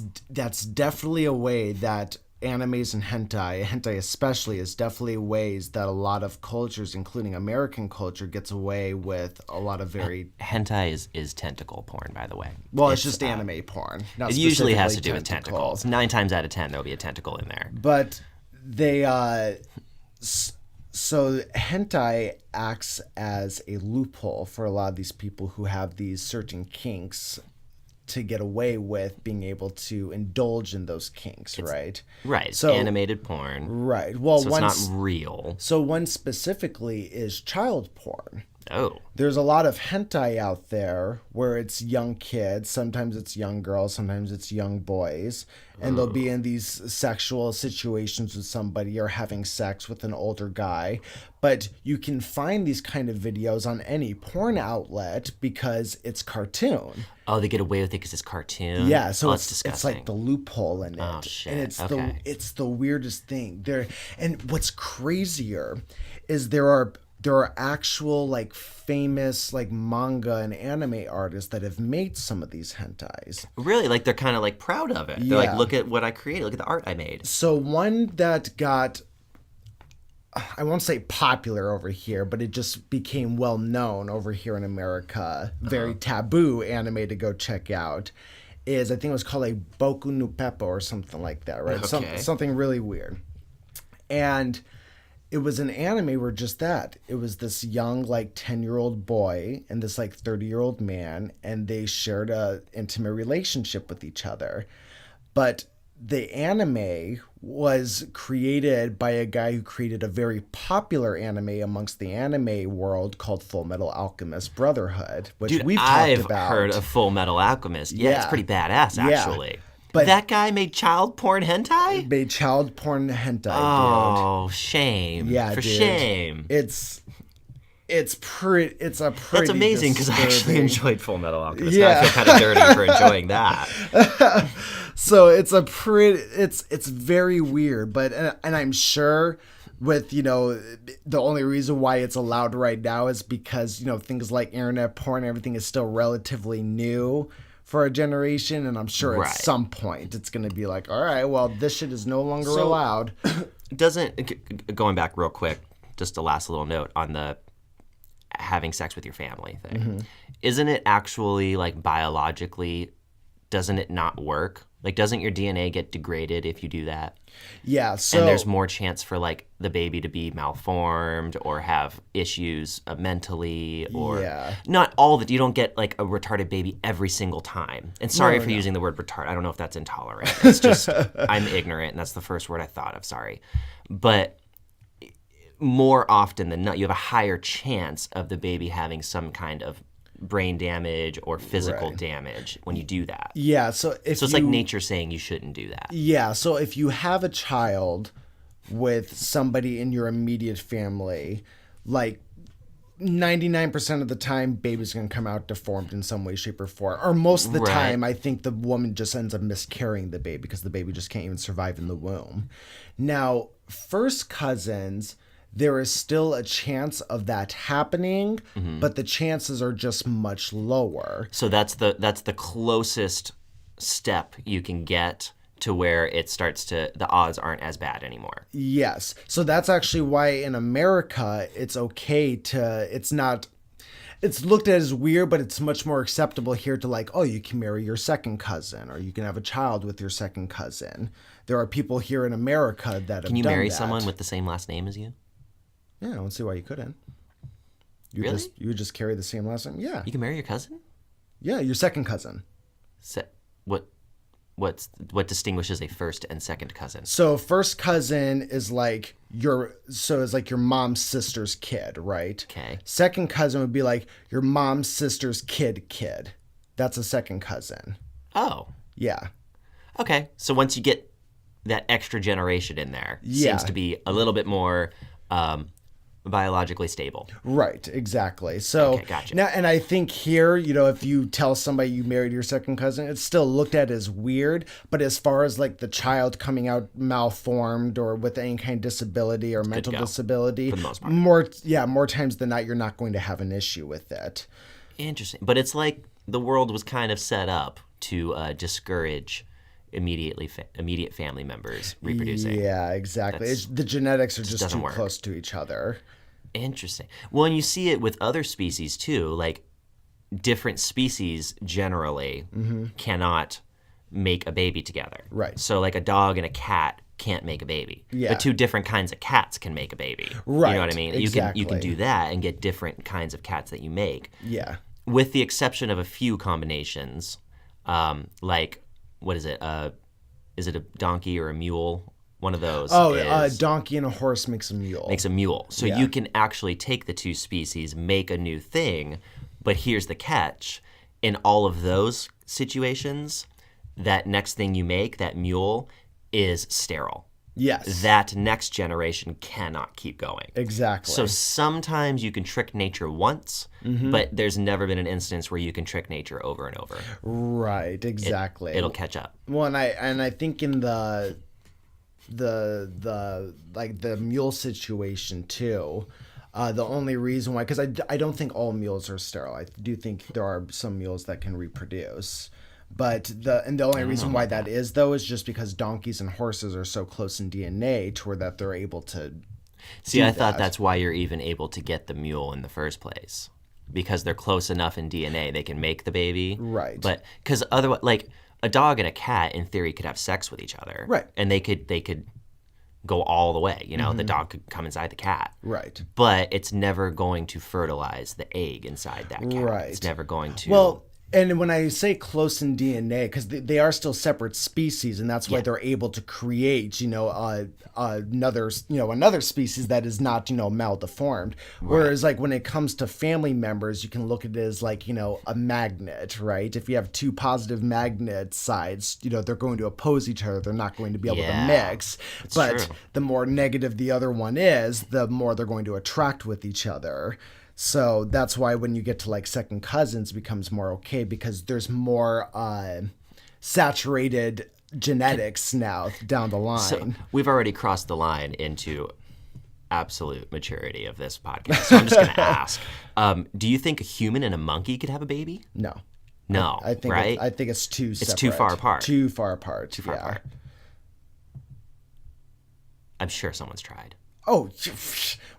definitely a way that animes and hentai especially, is definitely ways that a lot of cultures, including American culture, gets away with a lot of very... Hentai is tentacle porn, by the way. Well, it's just anime porn. It usually has to do with tentacles. 9 times out of 10, there'll be a tentacle in there. But they... So hentai acts as a loophole for a lot of these people who have these certain kinks to get away with being able to indulge in those kinks, right? Right. So animated porn. Right. Well, so it's not real. So one specifically is child porn. Oh. There's a lot of hentai out there where it's young kids. Sometimes it's young girls. Sometimes it's young boys. And they'll be in these sexual situations with somebody or having sex with an older guy. But you can find these kind of videos on any porn outlet because it's cartoon. Oh, they get away with it because it's cartoon? Yeah, so it's disgusting. It's like the loophole in it. Oh, shit. And it's the weirdest thing. And what's crazier is there are actual like famous like manga and anime artists that have made some of these hentais. Really? Like they're kind of like proud of it. They're like, look at what I created. Look at the art I made. So one that got, I won't say popular over here, but it just became well known over here in America. Very taboo anime to go check out is, I think it was called like Boku no Peppo or something like that, right? Okay. Something really weird. And it was an anime where just that. It was this young, like, 10-year-old boy and this, like, 30-year-old man, and they shared a intimate relationship with each other. But the anime was created by a guy who created a very popular anime amongst the anime world called Full Metal Alchemist Brotherhood, which we've talked about. I've heard of Full Metal Alchemist. Yeah, it's pretty badass, actually. Yeah. But that guy made child porn hentai? Made child porn hentai, dude. Oh, shame. Yeah, For dude. Shame. It's a pretty That's amazing because I actually enjoyed Full Metal Alchemist. Yeah. Now I feel kind of dirty for enjoying that. So it's very weird, but and I'm sure with, the only reason why it's allowed right now is because, things like internet porn and everything is still relatively new for a generation, and I'm sure at some point it's going to be like, all right, well, this shit is no longer allowed. Going back real quick, just a last little note on the having sex with your family thing. Isn't it actually like biologically, doesn't it not work? Like, doesn't your DNA get degraded if you do that? Yeah. So And there's more chance for like the baby to be malformed or have issues mentally, or not all that. You don't get like a retarded baby every single time. And sorry for using the word retard. I don't know if that's intolerant. It's just I'm ignorant, and that's the first word I thought of. Sorry, but more often than not, you have a higher chance of the baby having some kind of brain damage or physical damage when you do that. Yeah, so if it's like nature saying you shouldn't do that. Yeah, so if you have a child with somebody in your immediate family, like 99% of the time, baby's going to come out deformed in some way, shape, or form. Or most of the time, I think the woman just ends up miscarrying the baby because the baby just can't even survive in the womb. Now, first cousins, there is still a chance of that happening, but the chances are just much lower. So that's the closest step you can get to where it starts to, the odds aren't as bad anymore. Yes. So that's actually why in America it's okay to, it's looked at as weird, but it's much more acceptable here to like, oh, you can marry your second cousin, or you can have a child with your second cousin. There are people here in America that have done that. Can you marry someone with the same last name as you? Yeah, I don't see why you couldn't. You would just carry the same last name? Yeah. You can marry your cousin? Yeah, your second cousin. What distinguishes a first and second cousin? So first cousin is like your mom's sister's kid, right? Okay. Second cousin would be like your mom's sister's kid. That's a second cousin. Oh. Yeah. Okay. So once you get that extra generation in there, seems to be a little bit more biologically stable. Right, exactly. So okay, gotcha. Now, and I think here, if you tell somebody you married your second cousin, it's still looked at as weird. But as far as like the child coming out malformed or with any kind of disability or mental disability, for the most part. more times than not, you're not going to have an issue with it. Interesting. But it's like the world was kind of set up to discourage immediate family members reproducing. Yeah, exactly. The genetics are just too close to each other. Interesting. Well, and you see it with other species too. Like different species generally cannot make a baby together. Right. So like a dog and a cat can't make a baby. Yeah. But two different kinds of cats can make a baby. Right. You know what I mean? Exactly. You can do that and get different kinds of cats that you make. Yeah. With the exception of a few combinations, like what is it? Is it a donkey or a mule? One of those. A donkey and a horse makes a mule. Makes a mule. So you can actually take the two species, make a new thing, but here's the catch. In all of those situations, that next thing you make, that mule, is sterile. Yes. That next generation cannot keep going. Exactly. So sometimes you can trick nature once, but there's never been an instance where you can trick nature over and over. Right, exactly. It'll catch up. Well, and I think in the mule situation too, the only reason why, because I don't think all mules are sterile. I do think there are some mules that can reproduce. But the only reason why that is, though, is just because donkeys and horses are so close in DNA to where that they're able to See, I thought that's why you're even able to get the mule in the first place. Because they're close enough in DNA, they can make the baby. Right. But, because otherwise, like, a dog and a cat, in theory, could have sex with each other. Right. And they could go all the way, the dog could come inside the cat. Right. But it's never going to fertilize the egg inside that cat. Right. It's never going to... Well, and when I say close in DNA, because they are still separate species, and that's why they're able to create, another species that is not, maldeformed. Right. Whereas, like, when it comes to family members, you can look at it as like, a magnet, right? If you have two positive magnet sides, they're going to oppose each other. They're not going to be able to mix. But true. The more negative the other one is, the more they're going to attract with each other. So that's why when you get to like second cousins, it becomes more okay because there's more saturated genetics now down the line. So we've already crossed the line into absolute maturity of this podcast. So I'm just going to ask, do you think a human and a monkey could have a baby? No. No, I think right? I think it's too separate. It's too far apart. Too far apart. Too far apart. I'm sure someone's tried. Oh,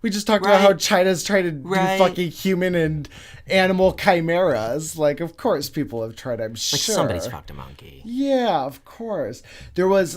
we just talked about how China's trying to do fucking human and animal chimeras. Like, of course people have tried, I'm sure. Like, somebody's fucked a monkey. Yeah, of course. There was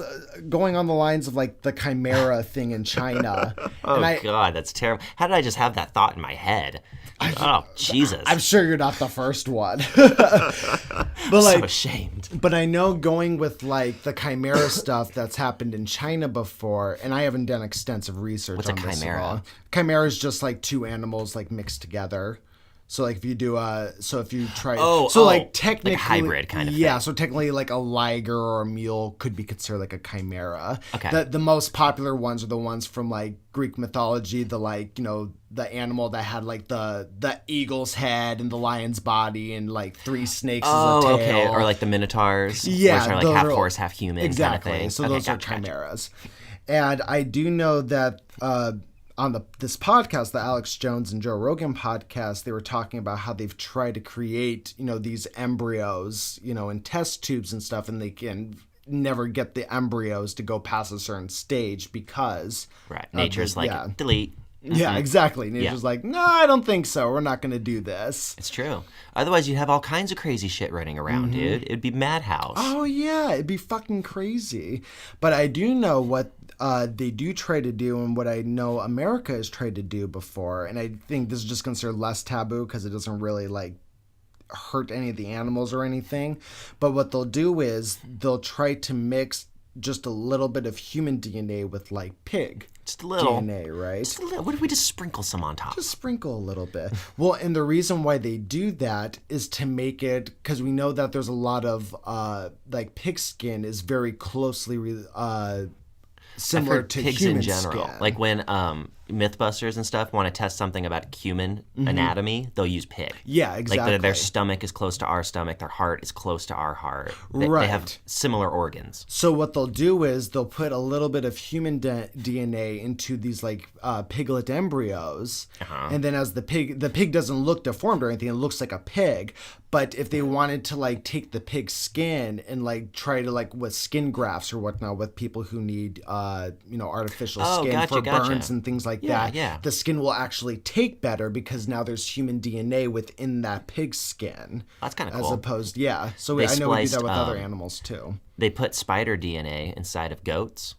going on the lines of, like, the chimera thing in China. God, that's terrible. How did I just have that thought in my head? Oh, Jesus. I'm sure you're not the first one. But so ashamed. But I know going with, like, the chimera stuff that's happened in China before, and I haven't done extensive research on this. What's a chimera? Chimera is just, like, two animals, like, mixed together. So, like, if you do if you try... like, technically... Like a hybrid kind of thing. Yeah, so technically, like, a liger or a mule could be considered, like, a chimera. Okay. The most popular ones are the ones from, like, Greek mythology, the, like, you know, the animal that had, like, the eagle's head and the lion's body and, like, 3 snakes as a tail. Okay. Or, like, the minotaurs. Yeah. Which are, like, half horse, half human. Exactly. Kind of thing. So those are chimeras. And I do know that... on this podcast, the Alex Jones and Joe Rogan podcast, they were talking about how they've tried to create, you know, these embryos, you know, in test tubes and stuff, and they can never get the embryos to go past a certain stage because... Right. Nature's delete. Yeah, exactly. Nature's like, no, I don't think so. We're not going to do this. It's true. Otherwise, you'd have all kinds of crazy shit running around, dude. It'd be madhouse. Oh, yeah. It'd be fucking crazy. But I do know what they do try to do and what I know America has tried to do before. And I think this is just considered less taboo because it doesn't really, like, hurt any of the animals or anything. But what they'll do is they'll try to mix just a little bit of human DNA with, like, pig. Just a little DNA, right? Just a little. What if we just sprinkle some on top? Just sprinkle a little bit. Well, and the reason why they do that is to make it, because we know that there's a lot of like pig skin is very closely similar to pigs human in general. skin. Like when Mythbusters and stuff want to test something about human anatomy, they'll use pig. Yeah, exactly. Like their stomach is close to our stomach, their heart is close to our heart. They have similar organs. So what they'll do is they'll put a little bit of human DNA into these like piglet embryos, and then as the pig doesn't look deformed or anything, it looks like a pig. But if they wanted to like take the pig skin and like try to like with skin grafts or whatnot with people who need artificial skin for burns and things like that, the skin will actually take better because now there's human DNA within that pig skin. That's kind of cool. As opposed, So I know we do that with other animals too. They put spider DNA inside of goats.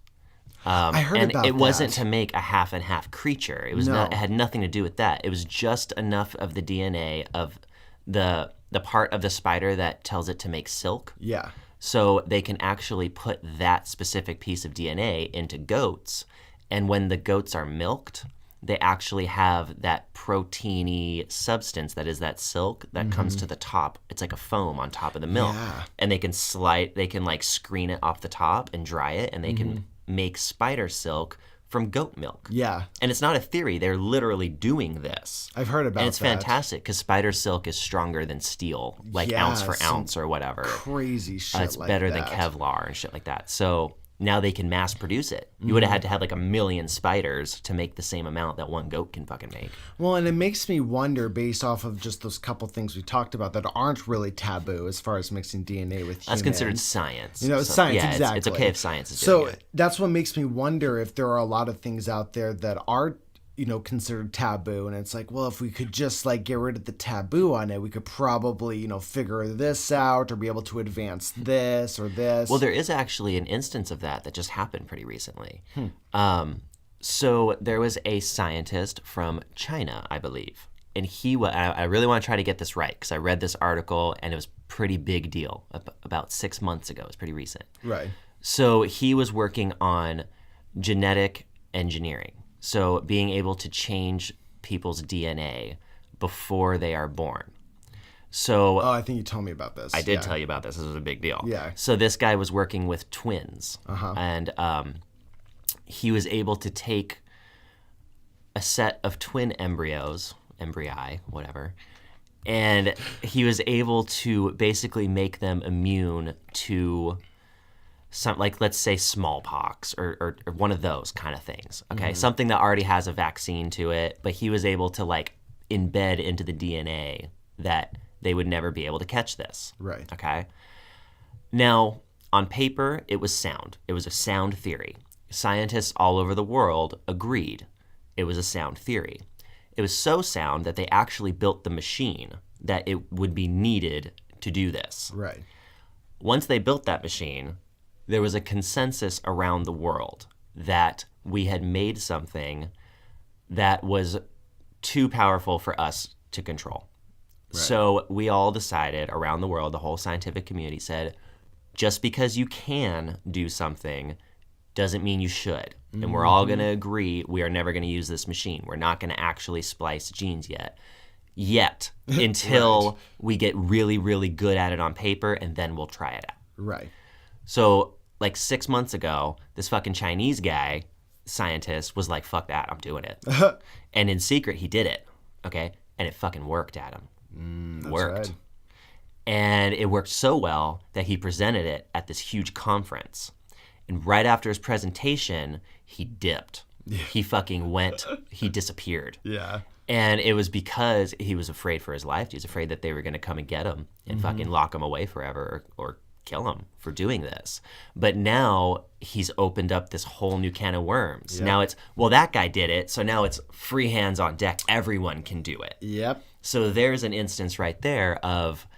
I heard about that. And it wasn't to make a half and half creature. It was it had nothing to do with that. It was just enough of the DNA of the part of the spider that tells it to make silk. Yeah. So they can actually put that specific piece of DNA into goats, and when the goats are milked, they actually have that proteiny substance that is that silk that comes to the top. It's like a foam on top of the milk. Yeah. And they can like screen it off the top and dry it, and they can make spider silk from goat milk. Yeah. And it's not a theory. They're literally doing this. I've heard about that. And it's fantastic because spider silk is stronger than steel, like ounce for ounce or whatever. Crazy shit it's better than Kevlar and shit like that. So now they can mass produce it. You would have had to have like 1 million spiders to make the same amount that one goat can fucking make. Well, and it makes me wonder, based off of just those couple things we talked about that aren't really taboo as far as mixing DNA with humans. That's considered science. Science, exactly. It's okay if science is doing it. So that's what makes me wonder if there are a lot of things out there that are considered taboo, and it's like, well, if we could just like get rid of the taboo on it, we could probably figure this out or be able to advance this or this. Well, there is actually an instance of that just happened pretty recently. So there was a scientist from China, I believe, and I really want to try to get this right because I read this article and it was a pretty big deal about 6 months ago. It's pretty recent. Right. So he was working on genetic engineering. So being able to change people's DNA before they are born. So I think you told me about this. I did tell you about this. This was a big deal. Yeah. So this guy was working with twins. And he was able to take a set of twin embryi, whatever, and he was able to basically make them immune to like, let's say smallpox or one of those kind of things, okay? Something that already has a vaccine to it, but he was able to like embed into the DNA that they would never be able to catch this. Right. Okay? Now, on paper, it was sound. It was a sound theory. Scientists all over the world agreed. it was a sound theory. It was so sound that they actually built the machine that it would be needed to do this. Right. Once they built that machine, there was a consensus around the world that we had made something that was too powerful for us to control. Right. So we all decided around the world, the whole scientific community said, just because you can do something doesn't mean you should. And we're all going to agree we are never going to use this machine. We're not going to actually splice genes yet until right. we get really, really good at it on paper, and then we'll try it out. Right. So like 6 months ago, this fucking Chinese guy, scientist, was like, fuck that, I'm doing it. And in secret, he did it, okay? And it fucking worked, Adam. That's worked. Right. And it worked so well that he presented it at this huge conference. And right after his presentation, he dipped. Yeah. He fucking went, he disappeared. Yeah. And it was because he was afraid for his life. He was afraid that they were going to come and get him and fucking lock him away forever or kill him for doing this. But now he's opened up this whole new can of worms. Yeah. Now it's, well, that guy did it, so now it's free hands on deck. Everyone can do it. Yep. So there's an instance right there of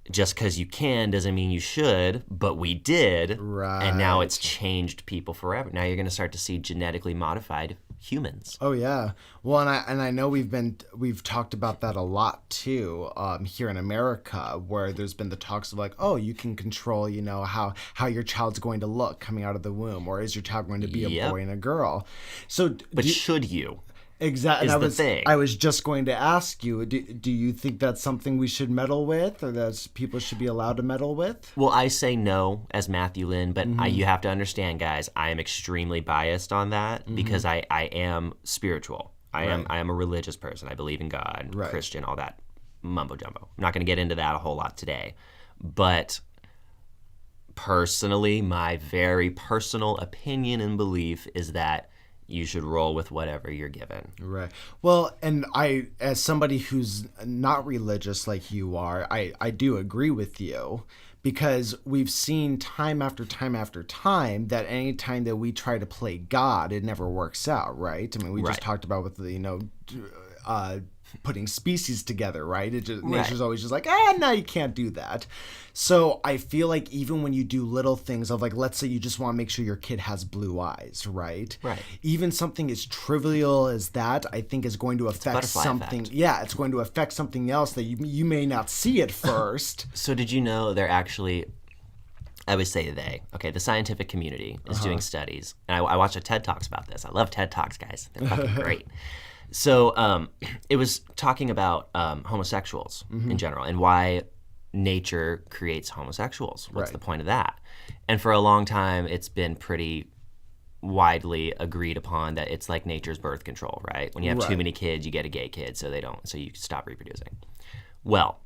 just because you can doesn't mean you should, but we did. Right. And now it's changed people forever. Now you're going to start to see genetically modified humans. Oh yeah. Well, and I know we've talked about that a lot too here in America, where there's been the talks of like, oh, you can control, how your child's going to look coming out of the womb, or is your child going to be a boy and a girl? So, but should you? Exactly. Is the thing. I was just going to ask you, do you think that's something we should meddle with, or that people should be allowed to meddle with? Well, I say no as Matthew Lynn, but you have to understand, guys, I am extremely biased on that because I am spiritual. I am a religious person. I believe in God, Christian, all that mumbo jumbo. I'm not going to get into that a whole lot today. But personally, my very personal opinion and belief is that you should roll with whatever you're given. Right. Well, and I, as somebody who's not religious like you are, I do agree with you, because we've seen time after time after time that any time that we try to play God, it never works out, right? I mean, we just talked about with the, putting species together, right? Nature's always just like, no, you can't do that. So I feel like even when you do little things of like, let's say you just want to make sure your kid has blue eyes, right? Right. Even something as trivial as that, I think is going to affect something. Effect. Yeah, it's going to affect something else that you may not see at first. So did you know they're actually, I would say the scientific community is doing studies. And I watched a TED Talks about this. I love TED Talks, guys. They're fucking great. So it was talking about homosexuals in general and why nature creates homosexuals. What's the point of that? And for a long time, it's been pretty widely agreed upon that it's like nature's birth control, right? When you have too many kids, you get a gay kid, so you stop reproducing. Well,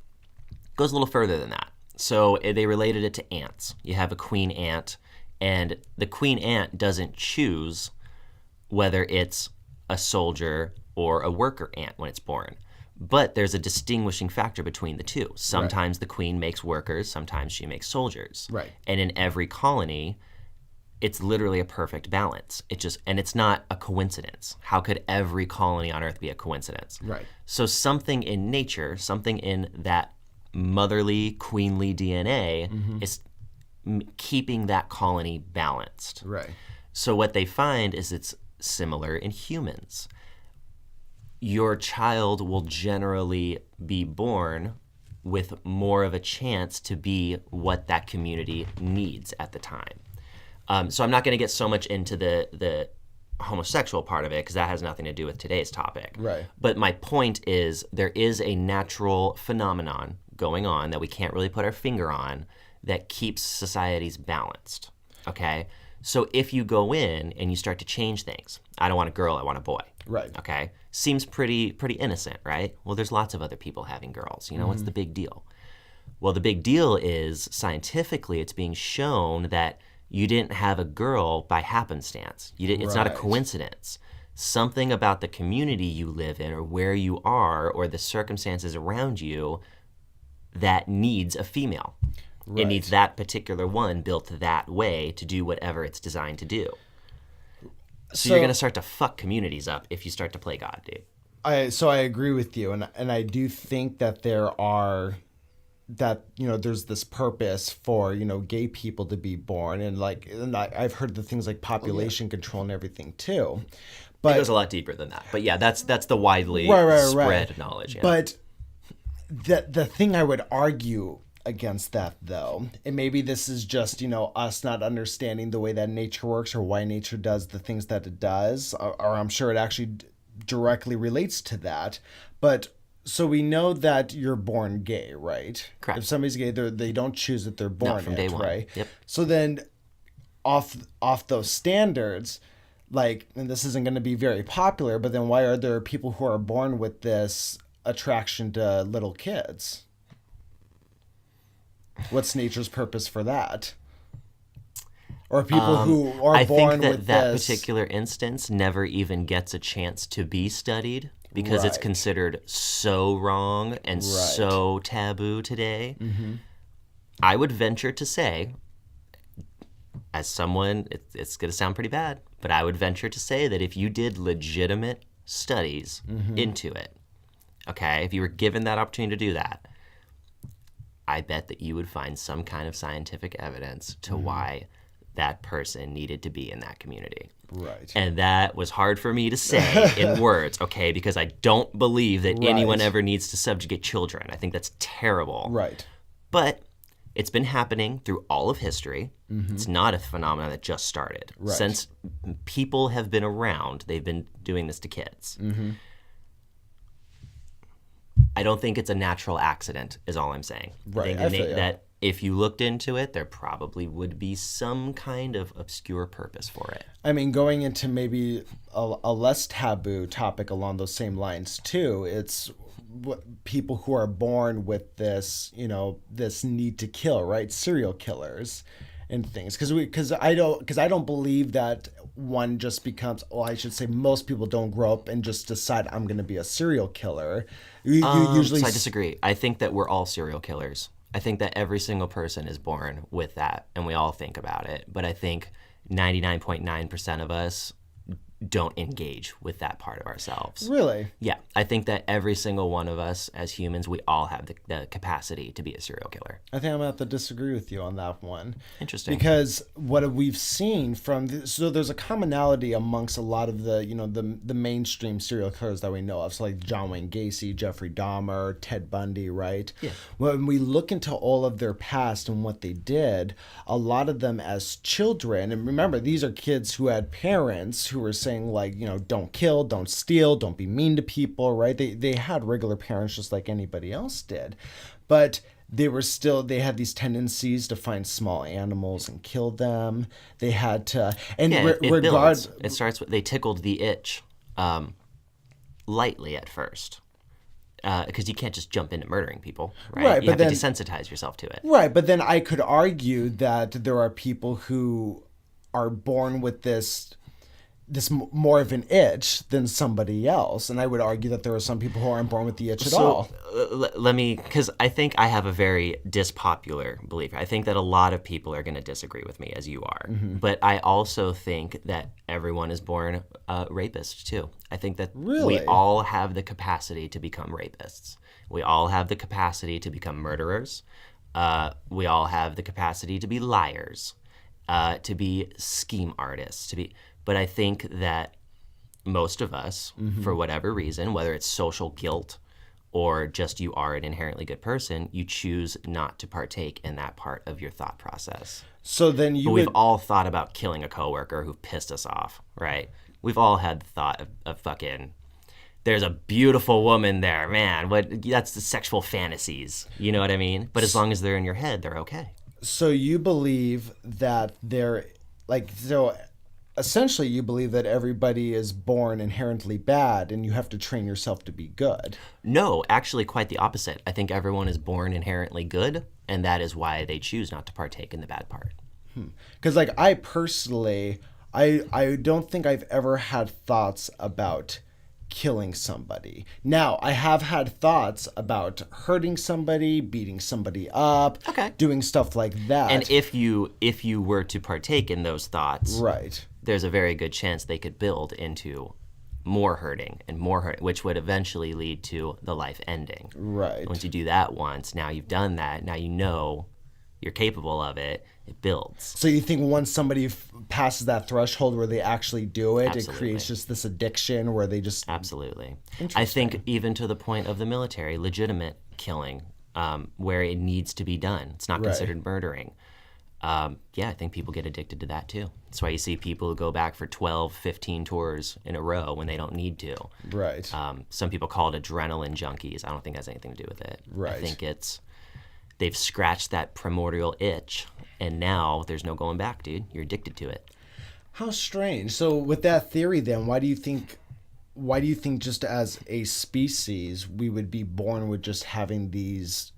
it goes a little further than that. So they related it to ants. You have a queen ant, and the queen ant doesn't choose whether it's a soldier or a worker ant when it's born. But there's a distinguishing factor between the two. Sometimes the queen makes workers, sometimes she makes soldiers. Right. And in every colony, it's literally a perfect balance. And it's not a coincidence. How could every colony on Earth be a coincidence? Right. So something in nature, something in that motherly, queenly DNA is keeping that colony balanced. Right. So what they find is it's similar in humans. Your child will generally be born with more of a chance to be what that community needs at the time. So I'm not going to get so much into the homosexual part of it because that has nothing to do with today's topic. Right. But my point is there is a natural phenomenon going on that we can't really put our finger on that keeps societies balanced, okay? So if you go in and you start to change things, I don't want a girl, I want a boy. Right. Okay? Seems pretty innocent, right? Well, there's lots of other people having girls. What's the big deal? Well, the big deal is scientifically it's being shown that you didn't have a girl by happenstance. It's not a coincidence. Something about the community you live in or where you are or the circumstances around you that needs a female. Right. It needs that particular one built that way to do whatever it's designed to do. So you're going to start to fuck communities up if you start to play God, dude. I agree with you, and I do think that there's this purpose for gay people to be born, and I've heard the things like population control and everything too. But it goes a lot deeper than that. But yeah, that's the widely spread knowledge. Yeah. But the thing I would argue against that, though, and maybe this is just us not understanding the way that nature works or why nature does the things that it does, or I'm sure it actually directly relates to that. But so we know that you're born gay, right? Correct. If somebody's gay, they don't choose that they're born from day one. Right? Yep. So then off those standards, and this isn't going to be very popular, but then why are there people who are born with this attraction to little kids? What's nature's purpose for that? Or people who are born with that particular instance never even gets a chance to be studied because it's considered so wrong and so taboo today. Mm-hmm. I would venture to say, as someone, it's going to sound pretty bad, but I would venture to say that if you did legitimate studies into it, okay, if you were given that opportunity to do that, I bet that you would find some kind of scientific evidence to why that person needed to be in that community. Right. And that was hard for me to say in words, okay, because I don't believe that anyone ever needs to subjugate children. I think that's terrible. Right. But it's been happening through all of history. Mm-hmm. It's not a phenomenon that just started. Right. Since people have been around, they've been doing this to kids. Mm-hmm. I don't think it's a natural accident, is all I'm saying. Right. I think that if you looked into it, there probably would be some kind of obscure purpose for it. I mean, going into maybe a less taboo topic along those same lines too, it's people who are born with this, this need to kill, right? Serial killers and things. Because I don't believe that one just becomes, I should say most people don't grow up and just decide I'm going to be a serial killer. You usually. So I disagree. I think that we're all serial killers. I think that every single person is born with that, and we all think about it. But I think 99.9% of us don't engage with that part of ourselves. Really? Yeah. I think that every single one of us as humans, we all have the capacity to be a serial killer. I think I'm going to have to disagree with you on that one. Interesting. Because what we've seen so there's a commonality amongst a lot of the, the mainstream serial killers that we know of. So like John Wayne Gacy, Jeffrey Dahmer, Ted Bundy, right? Yeah. When we look into all of their past and what they did, a lot of them as children, and remember, these are kids who had parents who were saying, don't kill, don't steal, don't be mean to people, right? They had regular parents just like anybody else did. But they had these tendencies to find small animals and kill them. They had to, and it starts with, they tickled the itch lightly at first. Because you can't just jump into murdering people, right? You have to desensitize yourself to it. Right, but then I could argue that there are people who are born with this more of an itch than somebody else. And I would argue that there are some people who aren't born with the itch at all. Let me, because I think I have a very dispopular belief. I think that a lot of people are going to disagree with me, as you are. Mm-hmm. But I also think that everyone is born rapists, too. I think that we all have the capacity to become rapists. We all have the capacity to become murderers. We all have the capacity to be liars, to be scheme artists, But I think that most of us, for whatever reason, whether it's social guilt or just you are an inherently good person, you choose not to partake in that part of your thought process. So then we've all thought about killing a coworker who pissed us off, right? We've all had the thought of fucking, there's a beautiful woman there, man. That's the sexual fantasies. You know what I mean? But as long as they're in your head, they're okay. So you believe that essentially you believe that everybody is born inherently bad and you have to train yourself to be good. No, actually quite the opposite. I think everyone is born inherently good, and that is why they choose not to partake in the bad part. Because I personally, I don't think I've ever had thoughts about killing somebody. Now, I have had thoughts about hurting somebody, beating somebody up, doing stuff like that. And if you were to partake in those thoughts, right, there's a very good chance they could build into more hurting and more hurt, which would eventually lead to the life ending. Right. Once you do that once, now you've done that, now you know you're capable of it, it builds. So you think once somebody passes that threshold where they actually do it, Absolutely. It creates just this addiction where they just... Absolutely. I think even to the point of the military, legitimate killing, where it needs to be done. It's not considered murdering. I think people get addicted to that too. That's why you see people who go back for 12, 15 tours in a row when they don't need to. Right. Some people call it adrenaline junkies. I don't think it has anything to do with it. Right. I think they've scratched that primordial itch, and now there's no going back, dude. You're addicted to it. How strange. So with that theory then, why do you think just as a species we would be born with just having these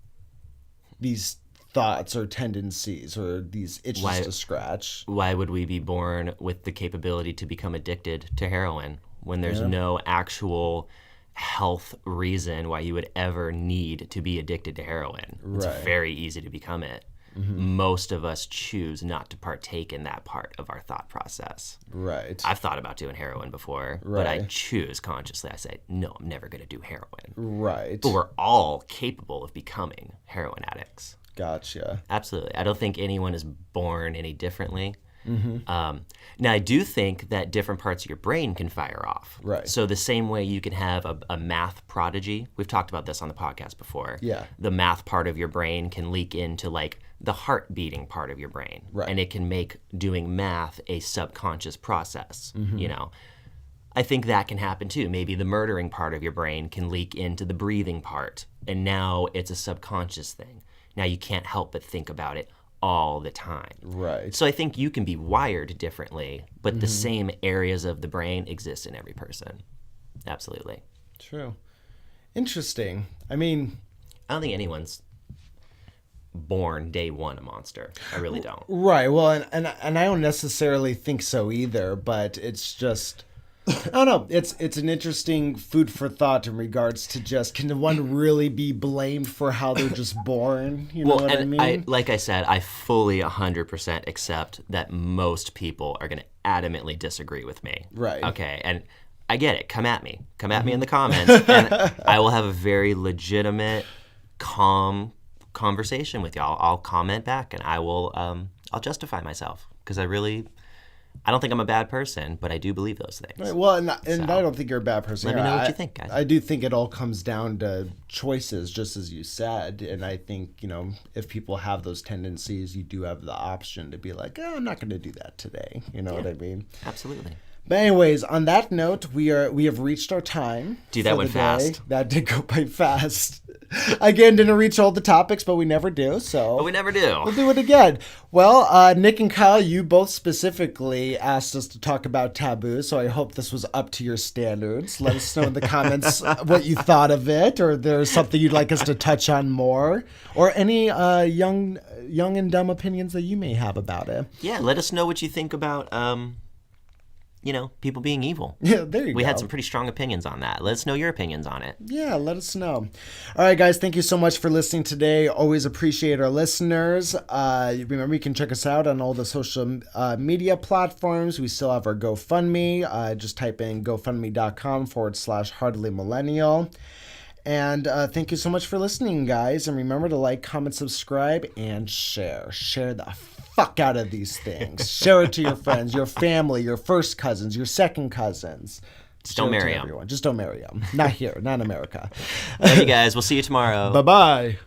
thoughts or tendencies or these itches to scratch? Why would we be born with the capability to become addicted to heroin when there's no actual health reason why you would ever need to be addicted to heroin? It's very easy to become it. Mm-hmm. Most of us choose not to partake in that part of our thought process. Right. I've thought about doing heroin before, but I choose consciously. I say, no, I'm never going to do heroin. Right. But we're all capable of becoming heroin addicts. Gotcha. Absolutely. I don't think anyone is born any differently. Mm-hmm. Now, I do think that different parts of your brain can fire off. Right. So the same way you can have a math prodigy. We've talked about this on the podcast before. Yeah. The math part of your brain can leak into like the heart beating part of your brain. Right. And it can make doing math a subconscious process, you know. I think that can happen too. Maybe the murdering part of your brain can leak into the breathing part, and now it's a subconscious thing. Now you can't help but think about it all the time. Right. So I think you can be wired differently, but the same areas of the brain exist in every person. Absolutely. True. Interesting. I mean, I don't think anyone's born day one a monster. I really don't. Right. Well, and I don't necessarily think so either, but it's just, I don't know. It's an interesting food for thought in regards to just, can one really be blamed for how they're just born? You know what I mean? Like I said, I fully 100% accept that most people are going to adamantly disagree with me. Right. Okay. And I get it. Come at me. Come at me in the comments. And I will have a very legitimate, calm conversation with y'all. I'll comment back and I'll justify myself because I don't think I'm a bad person, but I do believe those things. Right, well, and I don't think you're a bad person. Let me know what you think, guys. I do think it all comes down to choices, just as you said. And I think, if people have those tendencies, you do have the option to be like, oh, I'm not going to do that today. You know what I mean? Absolutely. But anyways, on that note, we have reached our time. Dude, that went fast. That did go by fast. Again, didn't reach all the topics, but we never do. So we never do. We'll do it again. Well, Nick and Kyle, you both specifically asked us to talk about taboos, so I hope this was up to your standards. Let us know in the comments what you thought of it, or if there's something you'd like us to touch on more, or any young and dumb opinions that you may have about it. Yeah, let us know what you think about people being evil. Yeah, there you go. We had some pretty strong opinions on that. Let us know your opinions on it. Yeah, let us know. All right, guys, thank you so much for listening today. Always appreciate our listeners. Remember, you can check us out on all the social media platforms. We still have our GoFundMe. Just type in gofundme.com/heartedlymillennial. And thank you so much for listening, guys. And remember to like, comment, subscribe, and share. Share the fuck out of these things. Share it to your friends, your family, your first cousins, your second cousins. Just don't marry them. Just don't marry them. Not here, not in America. Love you guys. We'll see you tomorrow. Bye-bye.